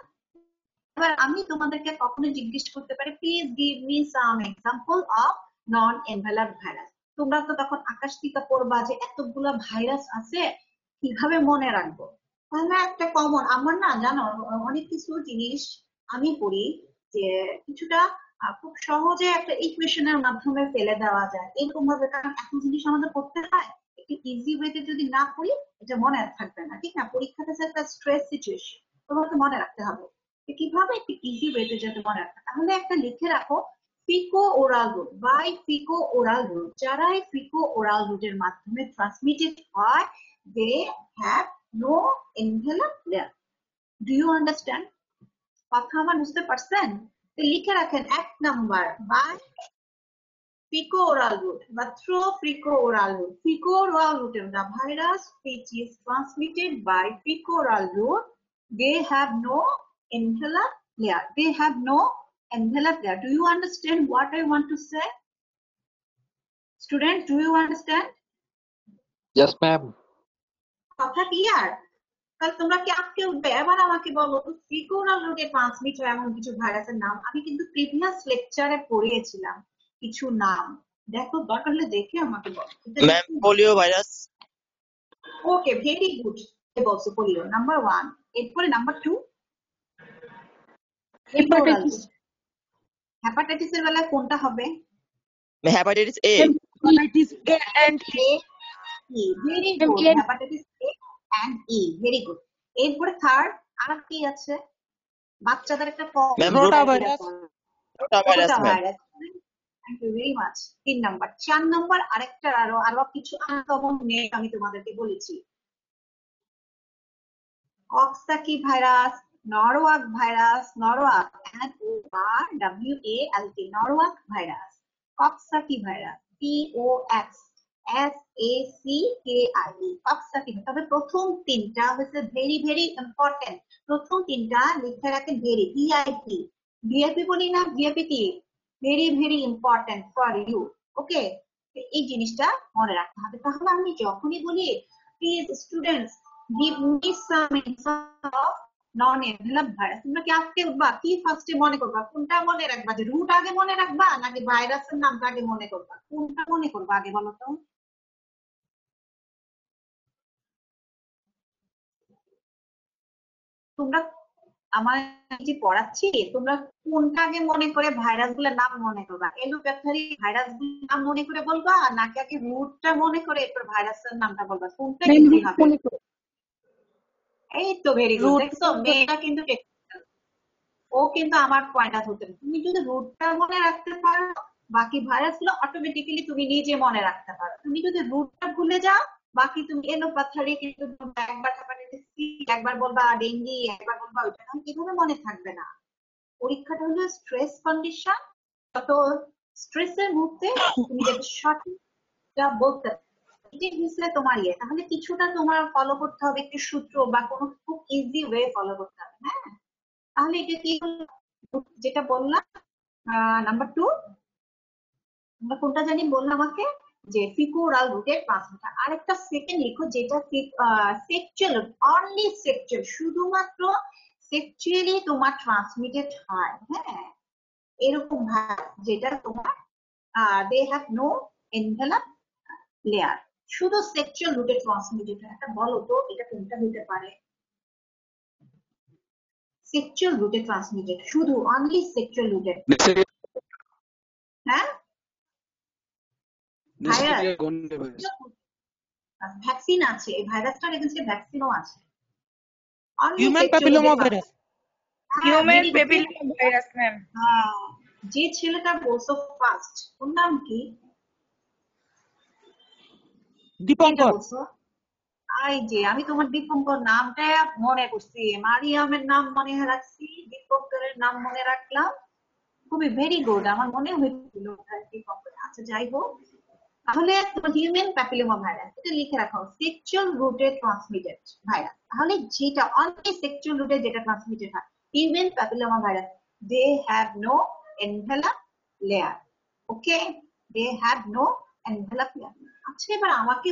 এবার আমি তোমাদেরকে কখনো জিজ্ঞেস করতে পারি please give me some example of non envelope virus. তোমরা তো তখন আকাশ থেকে পড়বা যে এতগুলো ভাইরাস আছে কিভাবে মনে রাখবো। তাহলে একটা কমন আমার না জানো অনেক কিছু জিনিস আমি পড়ি যে কিছুটা খুব সহজে একটা ইকুয়েশনের মাধ্যমে ফেলে দেওয়া যায় এরকম ভাবে, কারণ এত জিনিস আমাদের পড়তে হয় একটু ইজি ওয়েতে যদি না পড়ি এটা মনে থাকবে না, ঠিক না? পরীক্ষাটা একটা স্ট্রেস সিচুয়েশন, তোমাকে মনে রাখতে হবে কিভাবে একটু ইজি ওয়েতে যাতে মনে রাখতে। তাহলে একটা লিখে রাখো fecal oral route by fecal oral route. যারা এই ফিকো ওরাল রুটের মাধ্যমে ট্রান্সমিটেড হয় they have no envelope layer. Do you understand? কথা আমার বুঝতে পারছেন? লিখে রাখেন 1 number by fecal oral route বা through fecal oral route. Fecal oral route the virus which is transmitted by fecal oral route, they have no envelope layer. They have no envelope layer. Do you understand what I want to say? Students, do you understand? Yes, ma'am. কথা clear? তাহলে তোমরা কি আজকে উঠবে? এবার আমাকে বলো তো fecal oral route এ ট্রান্সমিট হয় এমন কিছু ভাইরাসের নাম। আমি কিন্তু প্রিভিয়াস লেকচারে পড়িয়েছিলাম কিছু নাম, দেখো দরকার হলে দেখে আমাকে বলো। Ma'am polio virus. Okay, very good. বলছো পোলিও নাম্বার 1। এরপরে নাম্বার 2 Hepatitis. হেপাটাইটিস এর বেলায় কোনটা হবে? Hepatitis A. Hepatitis A and A E, very good. Hepatitis A and E, very good. এরপরে থার্ড আর কি আছে? বাচ্চাদের একটা rotavirus. Rotavirus ma'am. Thank you very much. 3 number. 4 number আরেকটা আরো কিছু আনকমন নেম আমি তোমাদেরকে বলেছি। Coxsackie virus, Norwalk virus, Norwalk NORWALK, Norwalk virus, coxsackie virus POXSACKIE, coxsackie. তবে প্রথম তিনটা হচ্ছে ভেরি ভেরি ইম্পর্টেন্ট। প্রথম তিনটা লিখে রাখেন ভেরি, ভিআইপি। ভিআইপি বলি না, ভিআইপি কি? Very very important for you. Okay, এই জিনিসটা মনে রাখতে হবে। তাহলে আমি যখনই বলি please students give me some example of non-enveloped virus, তোমরা কি আজকে উঠবা কি ফার্স্টে মনে করবা? কোনটা মনে রাখবা? যে রুট আগে মনে রাখবা নাকি ভাইরাসের নামটা আগে মনে করবা? কোনটা মনে করবা আগে বলো তো? তোমরা আমার যে পড়াচ্ছি তোমরা কোনটা আগে মনে করে ভাইরাস গুলোর নাম মনে করবা? এলোপ্যাথি ভাইরাস গুলোর নাম মনে করে বলবা নাকি আগে রুটটা মনে করে এরপর ভাইরাসের নামটা বলবা? কোনটা বেশি হবে? এই তো ভেরি গুড। দেখছো মেয়েটা কিন্তু ও কিন্তু আমার পয়েন্টটা ধরতে পারে। তুমি যদি রুটটা মনে রাখতে পারো বাকি ভাইরাস গুলো অটোমেটিক্যালি তুমি নিজে মনে রাখতে পারো। তুমি যদি রুটটা ভুলে যাও বাকি তুমি এলোপ্যাথি কিন্তু একবার হেপাটাইটিস সি একবার বলবা ডেঙ্গি একবার বলবা ওইটা, কিভাবে মনে থাকবে না? পরীক্ষাটা হলো স্ট্রেস কন্ডিশন, তত স্ট্রেসের মুহূর্তে তুমি যদি সঠিকটা বলতে হিসেবে তোমার ইয়ে, তাহলে কিছুটা তোমার ফলো করতে হবে একটি সূত্র বা কোনো খুব ইজি ওয়ে ফলো করতে হবে। হ্যাঁ, তাহলে এটা কি যেটা বললাম নাম্বার 2 আমরা কোনটা জানি বললাম আমাকে যে ফিকো ওরাল রুটের ট্রান্সমিটার। আরেকটা সেকেন্ড লিখো যেটা সেক্সুয়াল, অনলি সেক্সুয়াল, শুধুমাত্র সেক্সুয়ালি তোমার ট্রান্সমিটেড হয়। হ্যাঁ, এরকম ভাইরাস যেটা তোমার they have no envelope layer, শুধু সেক্সুয়াল রুটে ট্রান্সমিটেড হয়। এটা বলো তো এটা কোনটা হতে পারে? সেক্সুয়াল রুটে ট্রান্সমিটেড, শুধু অনলি সেক্সুয়াল রুটে। হ্যাঁ, ভ্যাকসিন আছে, এই ভাইরাসটার এগেইনস্টে ভ্যাকসিনও আছে। Human papilloma virus. Human papilloma virus ma'am. যে ছেলেটা বলছো ফার্স্ট, ওর নাম কি? দীপঙ্কর। আই যে আমি তোমার দীপঙ্কর নামটা মনে করছি, মারিয়ামের নাম মনে রাখছি, দীপঙ্করের নাম মনে রাখলাম। খুবই ভেরি গুড, আমার মনে হয়েছিল দীপঙ্কর। আচ্ছা যাই হোক, তাহলে হিউম্যান প্যাপিলোমা ভাইরাস এটা লিখে রাখো সেক্সুয়াল রুটে ট্রান্সমিটেড ভাইরাস। তাহলে যেটা অনলি সেক্সুয়াল রুটে যেটা ট্রান্সমিটেড হয় human papilloma virus, they have no envelope layer. Okay, they have no envelope layer. আচ্ছা এবার আমাকে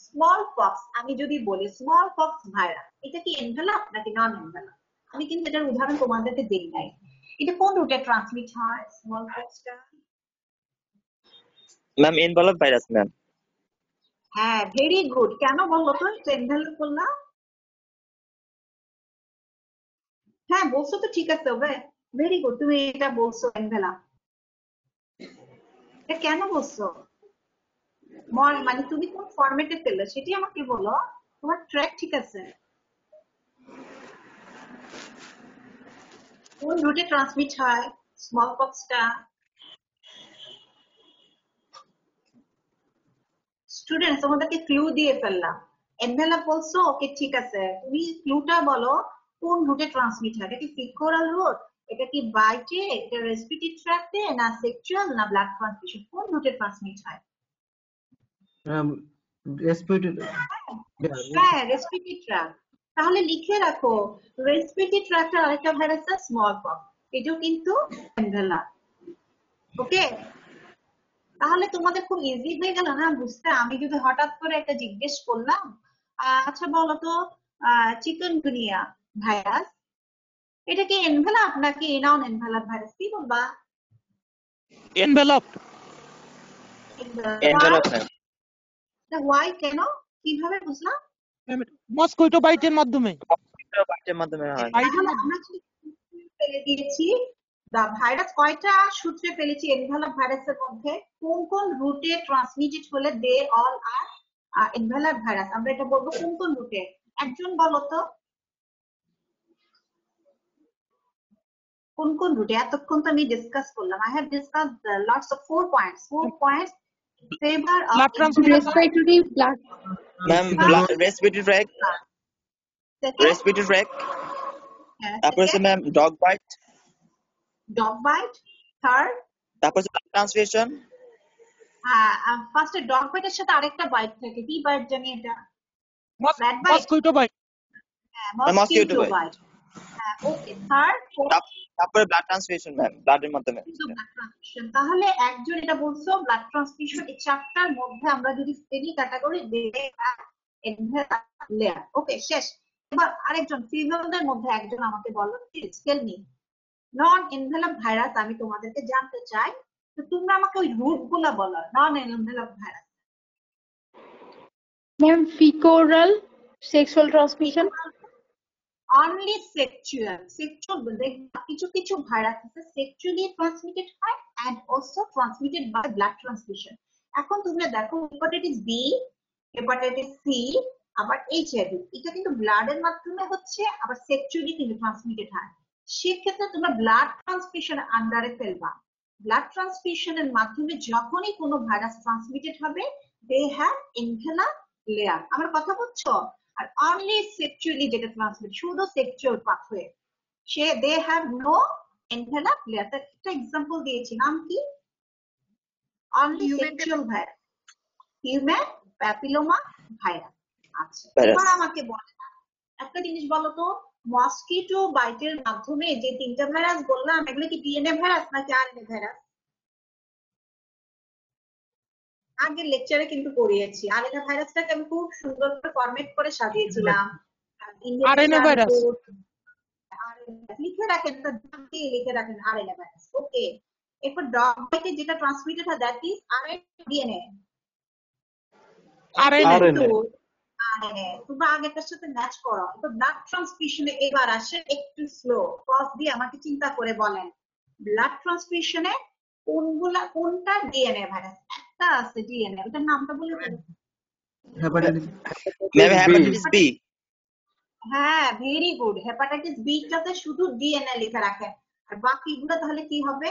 স্মল পক্স, আমি যদি বলি স্মল পক্স ভাইরাস, এটা কি এনভেলাপ নাকি নন এনভেলাপ? আমি কিন্তু এটার উদাহরণ তোমাদেরকে দেই নাই। এটা কোন রুটে ট্রান্সমিট হয় স্মল পক্সটা? Ma'am envelope virus ma'am. হ্যাঁ, ভেরি গুড। কেন বললো তো এটা এনভেলাপ বললাম? হ্যাঁ বলছো তো, ঠিক আছে হবে, ভেরি গুড, তুমি এটা বলছো এনভেলাপ। এটা কেন বলছো? মানে তুমি কোন ফরম্যাটে পেলে সেটি আমাকে বলো, তোমার ট্র্যাক ঠিক আছে? কোন রুটে ট্রান্সমিট হয় স্মল পক্সটা? স্টুডেন্টস তোমাদেরকে ক্লু দিয়ে ফেললাম। এনভেলাপ বলছো, ওকে ঠিক আছে, তুমি ক্লুটা বলো কোন রুটে ট্রান্সমিট হয়। এটা কি ফিকোরাল রুট, এটা কি বাইটে, এটা রেসপিরেটরি ট্র্যাক্টে, না সেক্সুয়াল, না ব্লাড ট্রান্সমিশন? কোন রুটে ট্রান্সমিট হয়? রেসপিরেটরি। হ্যাঁ, রেসপিরেটরি ট্র্যাক্ট। তাহলে লিখে রাখো, রেসপিরেটরি ট্র্যাক্টের আরেকটা ভাইরাস আছে স্মল পক্স, এটাও কিন্তু এনভেলাপ। ওকে, তাহলে তোমাদের খুব ইজি হয়ে গেল না বুঝতে? আমি যদি হঠাৎ করে একটা জিজ্ঞেস করলাম, আচ্ছা বলো তো চিকেনগুনিয়া ভাইরাস, এটা কি এনভেলাপ নাকি নন এনভেলাপ ভাইরাস, কি বলবা? enveloped, envelope ma'am. ওয়াই, কেন, কিভাবে বুঝলাম? মসকুইটো বাইটের মাধ্যমে। বাইটের মাধ্যমে হয়। তাহলে আমরা কি ফেলে দিয়েছি, ভাইরাস কয়টা সূত্রে ফেলেছি এনভেলাপ ভাইরাসের মধ্যে? কোন কোন রুটে ট্রান্সমিটেড হলে they all are envelope virus, আমরা এটা বলবো কোন কোন রুটে। একজন বলো তো কোন কোন রুটে? এতক্ষণ তো আমি ডিসকাস করলাম, I have discuss lots of 4 points favour of Blood transmission. Respiratory blood. Ma'am respiratory tract, respiratory tract, তারপর হচ্ছে ma'am dog bite, dog bite, third তারপর হচ্ছে ব্লাড ট্রান্সফিউশন। ফার্স্টে ডগ বাইটের সাথে আরেকটা বাইট থাকে, কি বাইট জানি এটা? rat bite? Mosquito bite. Mosquito mosquito bite. Bite. Okay, third তারপরে ব্লাড ট্রান্সফিউশন ম্যাম, ব্লাডের মাধ্যমে। Blood transfusion. তাহলে একজন এটা বলছো ব্লাড ট্রান্সফিউশন, এই চারটার মধ্যে আমরা যদি শ্রেণী ক্যাটাগরি লেয়ার। ওকে, শেষ। এবার আরেকজন ফিমেলদের মধ্যে একজন আমাকে বলো, please tell me non envelope virus. আমি তোমাদেরকে জানতে চাই, তো তোমরা আমাকে ওই রুট গুলা বলো non envelope virus. Ma'am, fecal sexual transmission. Only sexual, sexual বলতে কিছু কিছু ভাইরাস আছে সেক্সুয়ালি ট্রান্সমিটেড হয় and also transmitted by blood transmission. এখন তোমরা দেখো হেপাটাইটিস বি, হেপাটাইটিস সি, আবার এইচআইভি, এটা কিন্তু ব্লাডের মাধ্যমে হচ্ছে, আবার সেক্সুয়ালি কিন্তু ট্রান্সমিটেড হয়। সেক্ষেত্রে তোমরা ব্লাড ট্রান্সমিশন আন্ডারে ফেলবা। ব্লাড ট্রান্সমিশনের মাধ্যমে যখনই কোনো ভাইরাস ট্রান্সমিটেড হবে, দে হ্যাভ এনভেলাপ লেয়ার। আমার কথা বুঝছো? আর অনলি সেক্সুয়ালি যেটা ট্রান্সমিট, শুধু sexual pathway, say they have no envelope layer. তার একটা এক্সাম্পল দিয়েছি, নাম কি? Only sexual virus, human papilloma virus. আচ্ছা, এবার আমাকে বলো একটা জিনিস, বলো তো মসকিটো বাইটের মাধ্যমে যে তিনটা ভাইরাস বললাম, এগুলো কি ডিএনএ ভাইরাস নাকি আরএনএ ভাইরাস? আগের লেকচারে কিন্তু পড়িয়েছি, আরএনএ ভাইরাসটাকে আমি খুব সুন্দর করে ফরম্যাট করে সাজিয়েছিলাম। RNA virus. লিখে রাখেন, লিখে রাখেন আরএনএ ভাইরাস। ওকে, এরপর ডগ বাইটে যেটা ট্রান্সমিটেড হয় দ্যাট ইজ আরএনএ। আরএনএ তোমরা আগেরটার সাথে ম্যাচ করো। তো ব্লাড ট্রান্সফিউশনে এবার আসে একটু স্লো, পজ দিয়ে আমাকে চিন্তা করে বলেন ব্লাড ট্রান্সফিউশনে কোনটা ডিএনএ ভাইরাস? একটা আছে ডিএনএ, ওটার নামটা বলে বলুন। Hepatitis B. হ্যাঁ, ভেরি গুড। হেপাটাইটিস বি টাতে শুধু ডিএনএ লিখে রাখেন, আর বাকিগুলো তাহলে কি হবে?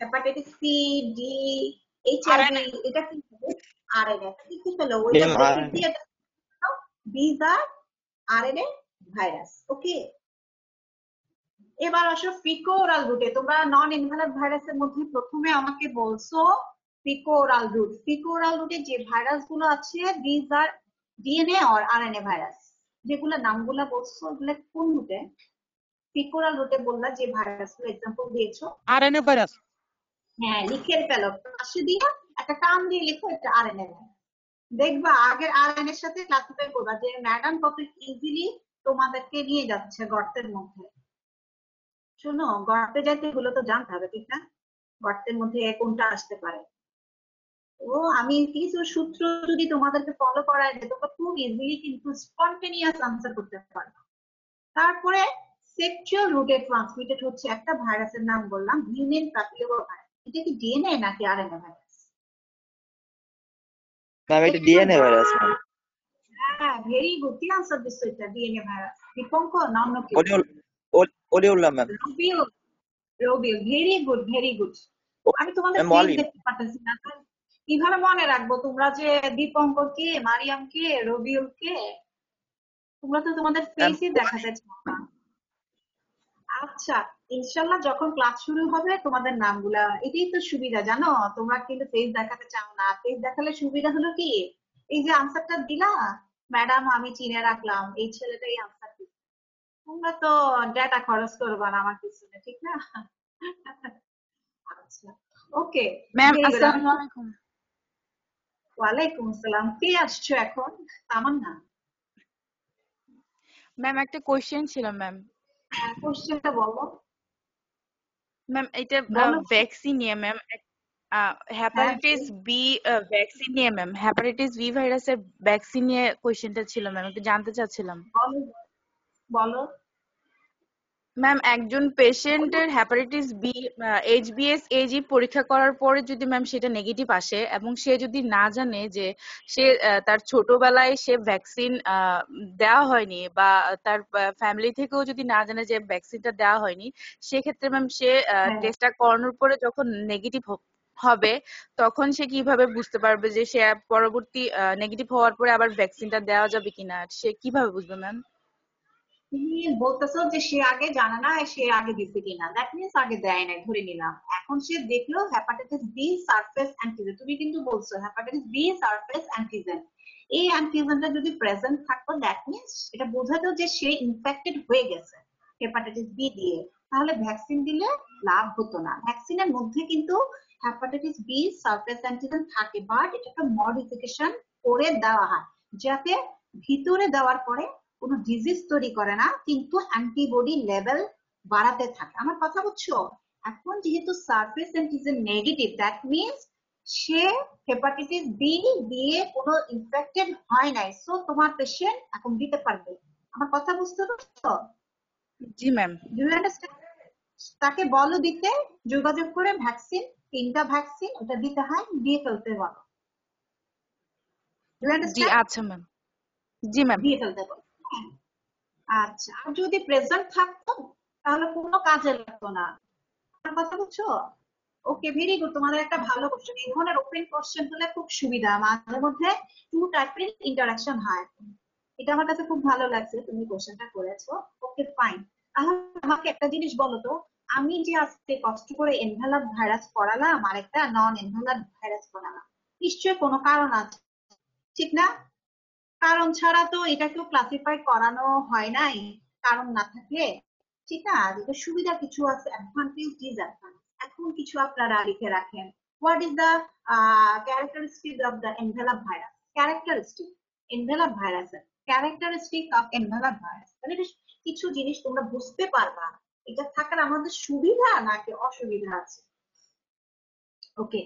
হেপাটাইটিস সি, ডি, এইচআইভি, এটা কি হবে? আরএনএ। কি হলো ওইটা দিয়ে these are RNA ভাইরাস। ওকে, এবার আসো ফিকোরাল রুটে। তোমরা নন ইনভেলাপ ভাইরাসের মধ্যে প্রথমে আমাকে বলছো ফিকোরাল রুট। ফিকোরাল রুটে যে ভাইরাস গুলো আছে these are DNA or RNA virus, যেগুলো নামগুলো বলছো ওগুলো কোন রুটে? ফিকোরাল রুটে বললা যে ভাইরাস গুলো এক্সাম্পল দিয়েছো। RNA virus. হ্যাঁ, লিখে ফেলো পাশে দিয়া একটা টার্ম দিয়ে লিখো একটা আরএনএ ভাইরাস। দেখবা আগের আরএনএ এর সাথে ক্লাসিফাই করবা যে ম্যাডাম কত ইজিলি তোমাদেরকে নিয়ে যাচ্ছে গর্তের মধ্যে। শোনো, গর্তে যাইতে হলে তো জানতে হবে, ঠিক না? গর্তের মধ্যে কোনটা আসতে পারে। ও আমি কিছু সূত্র যদি তোমাদেরকে ফলো করায় দেয় তোমরা খুব ইজিলি কিন্তু স্পন্টেনিয়াস আনসার করতে পারবে। তারপরে সেক্সুয়াল রুটে ট্রান্সমিটেড হচ্ছে একটা ভাইরাসের নাম বললাম, হিউম্যান প্যাপিলোমা ভাইরাস। এটা কি ডিএনএ নাকি আরএনএ ভাইরাস? ম্যাম এটা ডিএনএ ভাইরাস ম্যাম। হ্যাঁ, ভেরি গুড। কি আনসার দিচ্ছ? এটা ডিএনএ ভাইরাস। দীপঙ্কর না অন্য কেউ? Oliullah ma'am. Rabiul, Rabiul, very good, very good. আমি তোমাদের ম্যাম ফেস অলিভ। দেখতে পাচ্ছি না, তো কিভাবে মনে রাখবো তোমরা যে দীপঙ্কর কে, মারিয়াম কে, রবিউল কে? তোমরা তো তোমাদের ম্যাম ফেসই দেখাতে চাও না। আচ্ছা, ইনশাল্লাহ যখন ক্লাস শুরু হবে তোমাদের নামগুলা, এটাই তো সুবিধা জানো, তোমরা কিন্তু ফেস দেখাতে চাও না। ফেস দেখালে সুবিধা হলো কি, এই যে আনসারটা দিলা ম্যাডাম আমি চিনে রাখলাম এই ছেলেটাই আনসার দিচ্ছে। তোমরা তো ডেটা খরচ করবা না আমার পিছনে, ঠিক না? আচ্ছা, ওকে, ম্যাম ভেরি গুড। আসসালামু আলাইকুম। ওয়ালাইকুম আসসালাম। কে আসছো এখন? তামান্না? ম্যাম একটা কোশ্চেন ছিল ম্যাম। কোশ্চেনটা বলো। ম্যাম এটা বলো। ভ্যাকসিন নিয়ে ম্যাম, হ্যাঁ, হেপাটাইটিস বি ভ্যাকসিন নিয়ে ম্যাম, হেপাটাইটিস বি ভাইরাসের ভ্যাকসিন নিয়ে কোশ্চেনটা ছিল ম্যাম, একটু জানতে চাচ্ছিলাম। বলো, বলো। ম্যাম একজন পেশেন্টের হেপাটাইটিস বি এইচবিএস-এজি পরীক্ষা করার পরে যদি ম্যাম সেটা নেগেটিভ আসে এবং সে যদি না জানে যে সে তার ছোটবেলায় সে ভ্যাকসিন দেওয়া হয়নি বা তার ফ্যামিলি থেকেও যদি না জানে যে ভ্যাকসিনটা দেওয়া হয়নি, সেক্ষেত্রে ম্যাম সে হ্যাঁ, টেস্টটা করানোর পরে যখন নেগেটিভ হবে তখন সে কিভাবে বুঝতে পারবে যে সে পরবর্তী নেগেটিভ হওয়ার পরে আবার ভ্যাকসিনটা দেওয়া যাবে কিনা, সে কিভাবে বুঝবে ম্যাম? তুমি বলতেছো যে সে আগে জানে না সে আগে দিছে কিনা, দ্যাট মিনস আগে দেয় নাই ধরে নিলাম। এখন সে দেখলো হেপাটাইটিস বি সারফেস অ্যান্টিজেন, তুমি কিন্তু বলছো হেপাটাইটিস বি সারফেস অ্যান্টিজেন, এই অ্যান্টিজেনটা যদি প্রেজেন্ট থাকতো দ্যাট মিনস এটা বোঝাতো যে সে ইনফেক্টেড হয়ে গেছে হেপাটাইটিস বি দিয়ে। তাহলে ভ্যাকসিন দিলে লাভ হতো না। ভ্যাকসিনের মধ্যে কিন্তু হেপাটাইটিস বি সারফেস অ্যান্টিজেন থাকে, বাট এটাকে মডিফিকেশন করে দেওয়া হয় যাতে ভিতরে দেওয়ার পরে কোনো ডিজিজ তৈরি করে না, কিন্তু অ্যান্টিবডি লেভেল বাড়াতে থাকে। আমার কথা বুঝছো? এখন যেহেতু surface antigen negative, that means সে হেপাটাইটিস বি দিয়ে কোনো ইনফেক্টেড হয় নাই, সো তোমার পেশেন্ট এখন দিতে পারবে। আমার কথা বুঝতে পারছো? জি ম্যাম। Do you understand? তাকে বলো দিতে, যোগাযোগ করে ভ্যাকসিন, 3টা ভ্যাকসিন ওটা দিতে হয়, দিয়ে ফেলতে বলো। Do you G understand? আচ্ছা ম্যাম। জি ম্যাম। দিয়ে ফেলতে বলো। হ্যাঁ। আচ্ছা, আর যদি প্রেজেন্ট থাকতো তাহলে কোনো কাজে লাগতো না। আমার কথা বুঝছো? ওকে, ভেরি গুড। তোমাদের একটা ভালো কোশ্চেন। এই ধরনের ওপেন কোশ্চেন হলে খুব সুবিধা, মাঝে মধ্যে টু টাইপের ইন্টারাকশন হয়। এটা আমার কাছে খুব ভালো লাগছে তুমি কোশ্চেনটা করেছো। ওকে, ফাইন। তাহলে আমাকে একটা জিনিস বলো তো, আমি যে আজকে কষ্ট করে এনভেলাপ ভাইরাস পড়ালাম আর একটা নন এনভেলাপ ভাইরাস পড়ালাম, নিশ্চয়ই কোনো কারণ আছে, ঠিক না? কারণ ছাড়া তো এটাকেও ক্লাসিফাই করানো হয় নাই, কারণ না থাকলে, ঠিক না? এটা সুবিধা কিছু আছে, অ্যাডভান্টেজ ডিসঅ্যাডভান্টেজ। এখন কিছু আপনারা লিখে রাখেন। What is the characteristic of the envelope virus? Characteristic envelope ভাইরাসের ক্যারেক্টারিস্টিক অফ এনভেলাপ ভাইরাস, তাহলে কিছু জিনিস তোমরা বুঝতে পারবা এটা থাকার আমাদের সুবিধা নাকি অসুবিধা আছে। ওকে,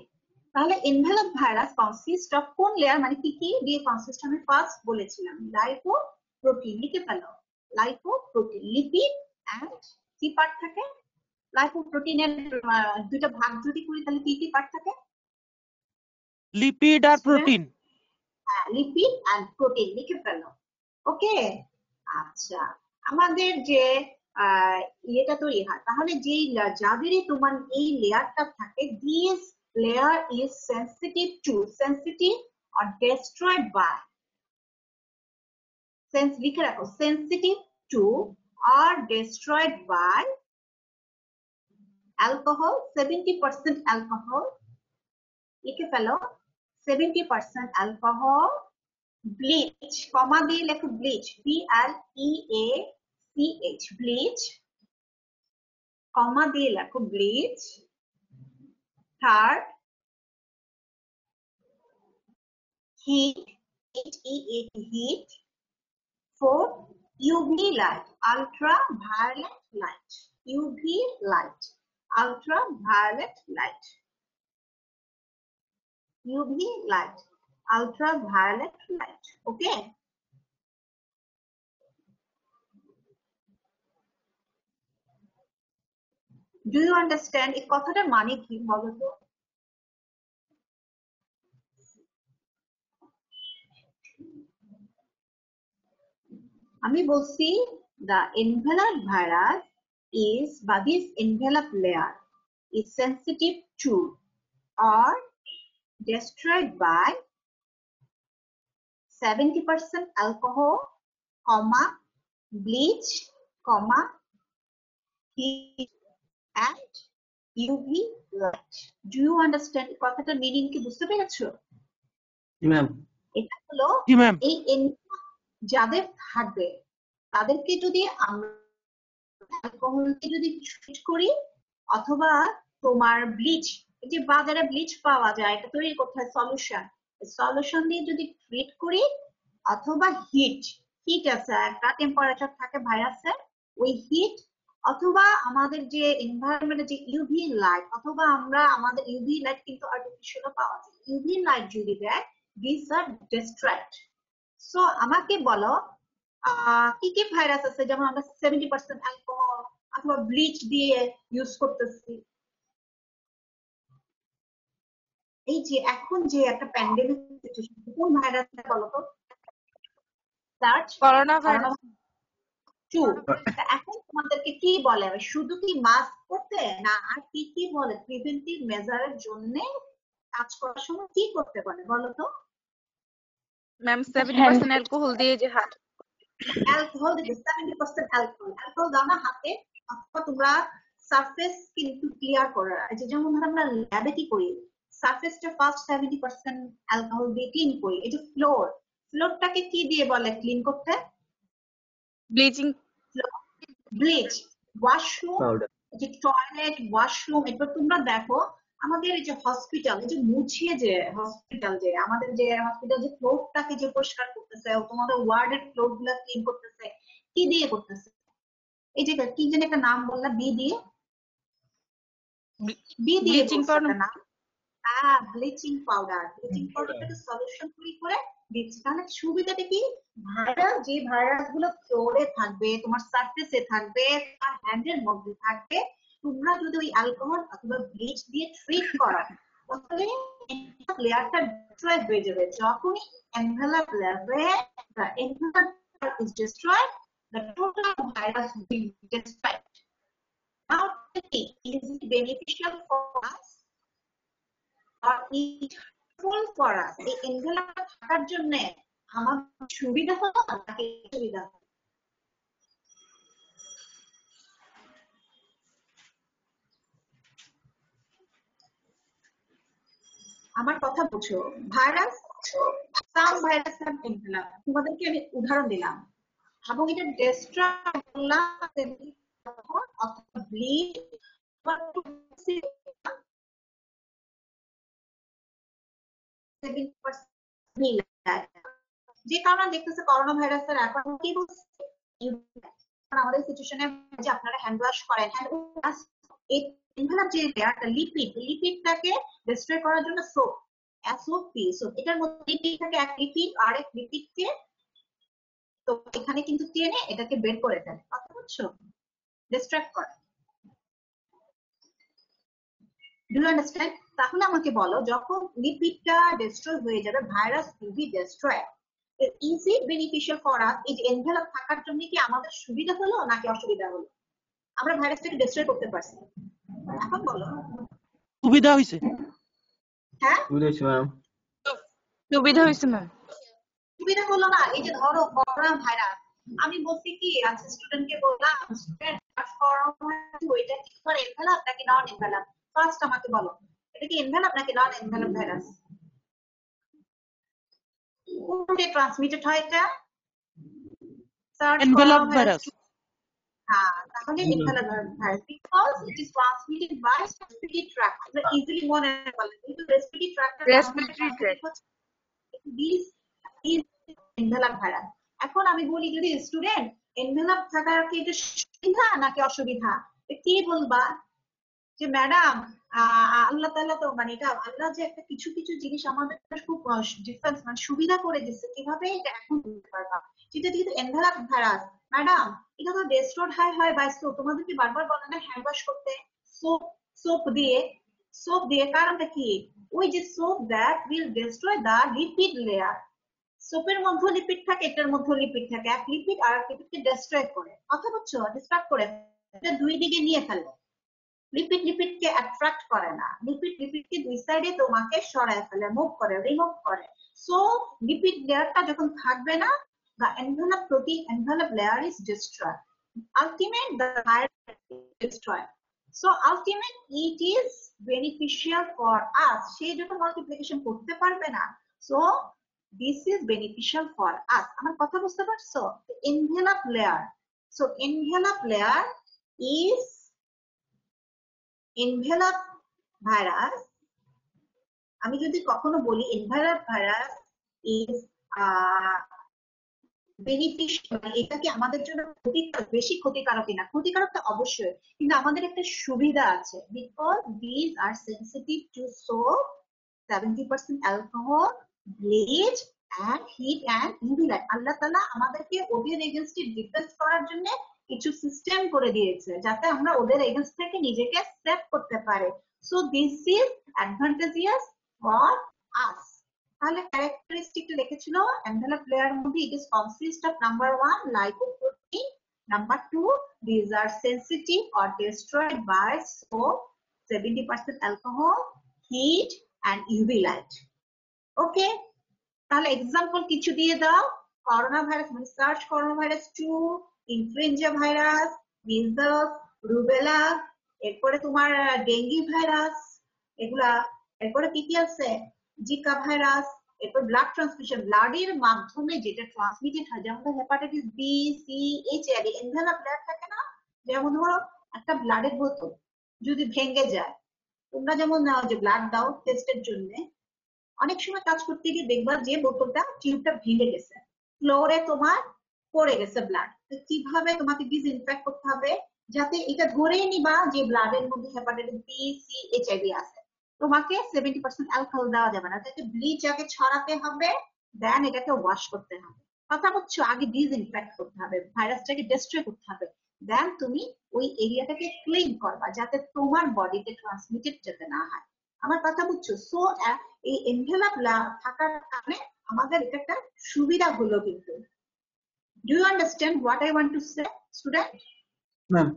তাহলে এনভেলপ ভাইরাস কনসিস্ট অফ কোন লেয়ার, মানে কি কি দিয়ে কনসিস্ট আমি ফার্স্ট বলেছিলাম, লাইপো প্রোটিন। লিখে ফেলো, লাইপো প্রোটিন, লিপিড এন্ড কি পার্ট থাকে? লাইপো প্রোটিনের দুইটা ভাগ যদি করি তাহলে কি কি পার্ট থাকে? লিপিড আর প্রোটিন। লিপিড এন্ড প্রোটিন, লিখে ফেলো। ওকে, আচ্ছা, আমাদের যে ইয়েটা তৈরি হয়, তাহলে যে যাদেরই তোমার এই লেয়ারটা থাকে, this layer is sensitive or destroyed by, লিখে রাখো, sensitive to or destroyed by alcohol, 70% alcohol, লিখে ফেলো, 70% alcohol, bleach, কমা দিয়ে লেখো bleach, BLEACH, bleach, কমা দিয়ে লেখো bleach, third heat, H-E-A-T, heat. 4, UV light, ultraviolet light, UV light, ultraviolet light, UV light, ultraviolet light. Okay. Do you understand? এই কথাটার মানে কি বলো তো? আমি বলছি the envelope virus is বা this envelope layer is sensitive to or destroyed by 70% alcohol, comma, bleach, comma, heat and UV light. Do you understand? কথাটার মিনিং কি বুঝতে পেরেছো? ম্যাম এটা হলো জি ম্যাম। এই যাদের থাকবে তাদেরকে যদি আমরা অ্যালকোহলকে যদি ট্রিট করি অথবা তোমার ব্লিচ, এই যে বাজারে ব্লিচ পাওয়া যায় এটা তৈরি করতে হয় সলিউশন দিয়ে যদি ট্রিট করি অথবা হিট আছে একটা টেম্পারেচার থাকে ভাইরাসের ওই হিট অথবা আমাদের যে এনভায়রনমেন্টে যে ইউভি লাইট অথবা আমরা আমাদের ইউভি লাইট কিন্তু আর্টিফিশিয়ালও পাওয়া যায় ইউভি লাইট যদি দেয় দিস আর ডিস্ট্রাক্ট। সো আমাকে বলো কি কি ভাইরাস আছে যেমন আমরা 70% অ্যালকোহল অথবা ব্লিচ দিয়ে ইউজ করতেছি। এই যে এখন যে একটা প্যান্ডেমিক সিচুয়েশন কোন ভাইরাসটা বলো তো? Corona virus. এখন তোমাদেরকে কি বলে শুধু কি মাস্ক পরতে না আর কি কি বলে প্রিভেন্টিভ মেজারের জন্য কাজ করার সময় কি করতে বলে বলো তো? ম্যাম 70% অ্যালকোহল দিয়ে যে হাত অ্যালকোহল দিতে 70% অ্যালকোহল দাও না হাতে অথবা তোমরা সারফেস কিন্তু ক্লিয়ার করার এই যে যেমন আমরা ল্যাবে কি করি সারফেসটা ফার্স্ট 70% অ্যালকোহল দিয়ে ক্লিন করি। এই যে ফ্লোরটাকে কি দিয়ে বলে ক্লিন করতে? Bleaching bleach. ওয়াশরুম যে টয়লেট ওয়াশরুম এবার তোমরা দেখো আমাদের এই যে হসপিটাল এই যে মুছিয়ে যে হসপিটাল যে আমাদের যে হসপিটাল যে ফ্লোরটাকে যে পরিষ্কার করতেছে তোমাদের ওয়ার্ডের ফ্লোর গুলা ক্লিন করতেছে কি দিয়ে করতেছে? এই যে কি যেন একটা নাম বললা বি দিয়ে ব্লিচিং পাউডার না ব্লিচিং পাউডারটাকে সলিউশন করে দিচ্ছি। তাহলে সুবিধাটা কি ভাইরাস যে ভাইরাস গুলো ফ্লোরে থাকবে তোমার সারফেসে থাকবে তোমার হ্যান্ডের মধ্যে থাকবে তোমরা যদি ওই অ্যালকোহল অথবা ব্লিচ দিয়ে ট্রিট করা তাহলে লেয়ারটা ডিস্ট্রয় হয়ে যাবে। যখনই এনভেলপ লেয়ারে the envelope is destroyed the total virus will be destroyed. Now is it beneficial for us or is harmful for us? এই এনভেলপ থাকার জন্য আমার সুবিধা হলো নাকি সুবিধা? আমার কথা বুঝো ভাইরাস সাম ভাইরাস এনভেলপ তোমাদেরকে আমি উদাহরণ দিলাম এবং এটা ডিস্ট্রয় করলাম অথবা ব্লিড যে কারণে দেখতেছে করোনা ভাইরাসের এখন কি বলছে আমাদের সিচুয়েশনে যে আপনারা হ্যান্ড ওয়াশ করেন এই যে লেয়ারটা লিপিডটাকে ডিস্ট্রয় করার জন্য সোপ এসওপি সোপ এটার মধ্যে লিপিড থাকে এক লিপিড আর এক লিপিডকে তো এখানে কিন্তু টেনে এটাকে বের করে দেয় কথা বুঝছো ডিস্ট্রাক্ট করে। Do you understand? তাহলে আমাকে বলো যখন লিপিডটা ডিস্ট্রয় হয়ে যাবে virus will be destroyed. Is it beneficial for us? এই যে এনভেলপ থাকার জন্য কি আমাদের সুবিধা হলো নাকি অসুবিধা হলো? আমরা ভাইরাসটাকে ডিস্ট্রয় করতে পারছি এখন বলো। সুবিধা হয়েছে। হ্যাঁ সুবিধা হয়েছে ম্যাম। সুবিধা হলো না এই যে ধরো করোনা ভাইরাস আমি বলছি কি আচ্ছা স্টুডেন্টকে বললাম ওইটা কি করে এনভেলপ নাকি নন এনভেলপ? ফার্স্ট আমাকে বলো এটা কি এনভেলপ নাকি নন এনভেলপ ভাইরাস? কোনটা ট্রান্সমিটেড হয় এটা? Envelope virus. হ্যাঁ তাহলে envelope virus because it is transmitted by respiratory tract. আমরা ইজিলি মনে রাখতে পারলাম কিন্তু respiratory tract this is envelope virus. এখন আমি বলি যদি স্টুডেন্ট এনভেলাপ থাকার কি এটা সুবিধা নাকি অসুবিধা, কি বলবা? যে ম্যাডাম আল্লাহ তাআলা তো মানে এটা আল্লাহ যে একটা কিছু কিছু জিনিস আমাদের খুব ডিফারেন্স মানে সুবিধা করে দিচ্ছে, কিভাবে এটা এখন বুঝতে পারবা। যেটা যেহেতু এনভেলাপ ভাইরাস ম্যাডাম, এটা তো ডেস্ট্রয়েড হয় বাই সোপ। তোমাদেরকে বারবার বলে না হ্যান্ড ওয়াশ করতে সোপ, সোপ দিয়ে কারণটা কি? ওই যে soap that will destroy the lipid layer. সোপের মধ্যে লিপিড থাকে, এটার মধ্যে লিপিড থাকে, এক লিপিড আর এক লিপিডকে ডেস্ট্রয় করে, কথা বলছো, ডিস্ট্রাক্ট করে, এটা দুই দিকে নিয়ে ফেলে। লিপিডকে অ্যাট্রাক্ট করে না, লিপিডকে দুই সাইডে তোমাকে সরায় ফেলে, মুভ করে, রিমুভ করে। সো লিপিড লেয়ারটা যখন থাকবে না, the envelope protein envelope layer is destroyed. Ultimate the virus is destroyed. So ultimate it is beneficial for us. সে যখন মাল্টিপ্লিকেশন করতে পারবে না, so this is beneficial for us. আমার কথা বুঝতে পারছো? envelope layer, so envelope layer is envelope virus। আমি যদি কখনো বলি envelope virus is বেনিফিশিয়াল, এটা কি আমাদের জন্য বেশি ক্ষতিকারক কিনা? ক্ষতিকারক তো অবশ্যই, কিন্তু আমাদের একটা সুবিধা আছে, because these are sensitive to soap, 70% alcohol, bleach and heat and UV light. Allah তাআলা আমাদেরকে ওদের এগেইনস্টে ডিফেন্স করার জন্য কিছু সিস্টেম করে দিয়েছে, যাতে আমরা ওদের এগেইনস্ট থেকে নিজেকে সেভ করতে পারি। So this is advantageous for us. তাহলে ক্যারেক্টারিস্টিকটা লিখেছিল envelope layer মধ্যে it is consist of number 1 lipoprotein, number 2 these are sensitive or destroyed by soap, 70% alcohol, heat and UV light. ওকে, তাহলে এক্সাম্পল কিছু দিয়ে দাও। করোনা ভাইরাস মানে SARS corona virus 2, influenza virus, measles, rubella, এরপরে তোমার dengue virus, এগুলা। এরপরে কি কি আছে? Zika virus. এরপর ব্লাড ট্রান্সমিশন, ব্লাডের মাধ্যমে যেটা ট্রান্সমিটেড হয়, যেমন hepatitis B, C, HIV. Envelope layer থাকে না, যেমন ধরো একটা ব্লাডের বোতল যদি ভেঙে যায়, তোমরা যেমন যে ব্লাড দাও টেস্টের জন্য, অনেক সময় কাজ করতে গিয়ে দেখবা যে বোতলটা টিউবটা ভেঙে গেছে, ফ্লোরে তোমার পড়ে গেছে ব্লাড। কিভাবে তোমাকে ডিসইনফেক্ট করতে হবে, যাতে এটা ধরেই নিবা যে ব্লাডের মধ্যে হেপাটাইটিস বি, সি, এইচআইভি আছে। তোমাকে 70% অ্যালকোহল দেওয়া যাবে না, তাকে ব্লিচ আগে ছড়াতে হবে, দেন এটাকে ওয়াশ করতে হবে। কথা বলছো, আগে ডিসইনফেক্ট করতে হবে, ভাইরাসটাকে ডিস্ট্রয় করতে হবে, দেন তুমি ওই এরিয়াটাকে ক্লিন করবা, যাতে তোমার বডিতে ট্রান্সমিটেড যাতে না হয়। আমার কথা বুঝছো? সো এই এনভেলাপ থাকার কারণে আমাদের এটা একটা সুবিধা হলো। কিন্তু do you understand what I want to say student? Ma'am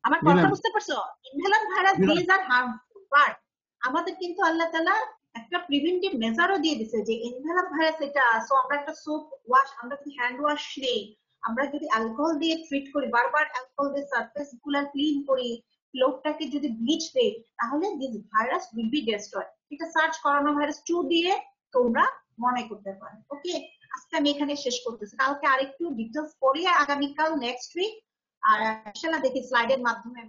আমার জি কথা ম্যাম বুঝতে পারছো? Inhaler virus these are harmful, but আমাদের কিন্তু আল্লাহ তাআলা একটা প্রিভেন্টিভ মেজারও দিয়ে দিয়েছে যে ইনহেলার ভাইরাস এটা। সো আমরা একটা সোপ ওয়াশ, আমরা যদি হ্যান্ড ওয়াশ নেই, আমরা যদি অ্যালকোহল দিয়ে ট্রিট করি, বারবার অ্যালকোহল দিয়ে সারফেস গুলা ক্লিন করি, ফ্লোরটাকে যদি ব্লিচ দেই, তাহলে this virus will B destroy. এটা সার্চ করোনা ভাইরাস 2 দিয়ে তোমরা মনে করতে পারো। ওকে, আজকে আমি এখানে শেষ করতেছি, কালকে আরেকটু ডিটেলস পড়িয়ে আগামীকাল নেক্সট উইক আর ইনশাআল্লাহ দেখি স্লাইডের মাধ্যমে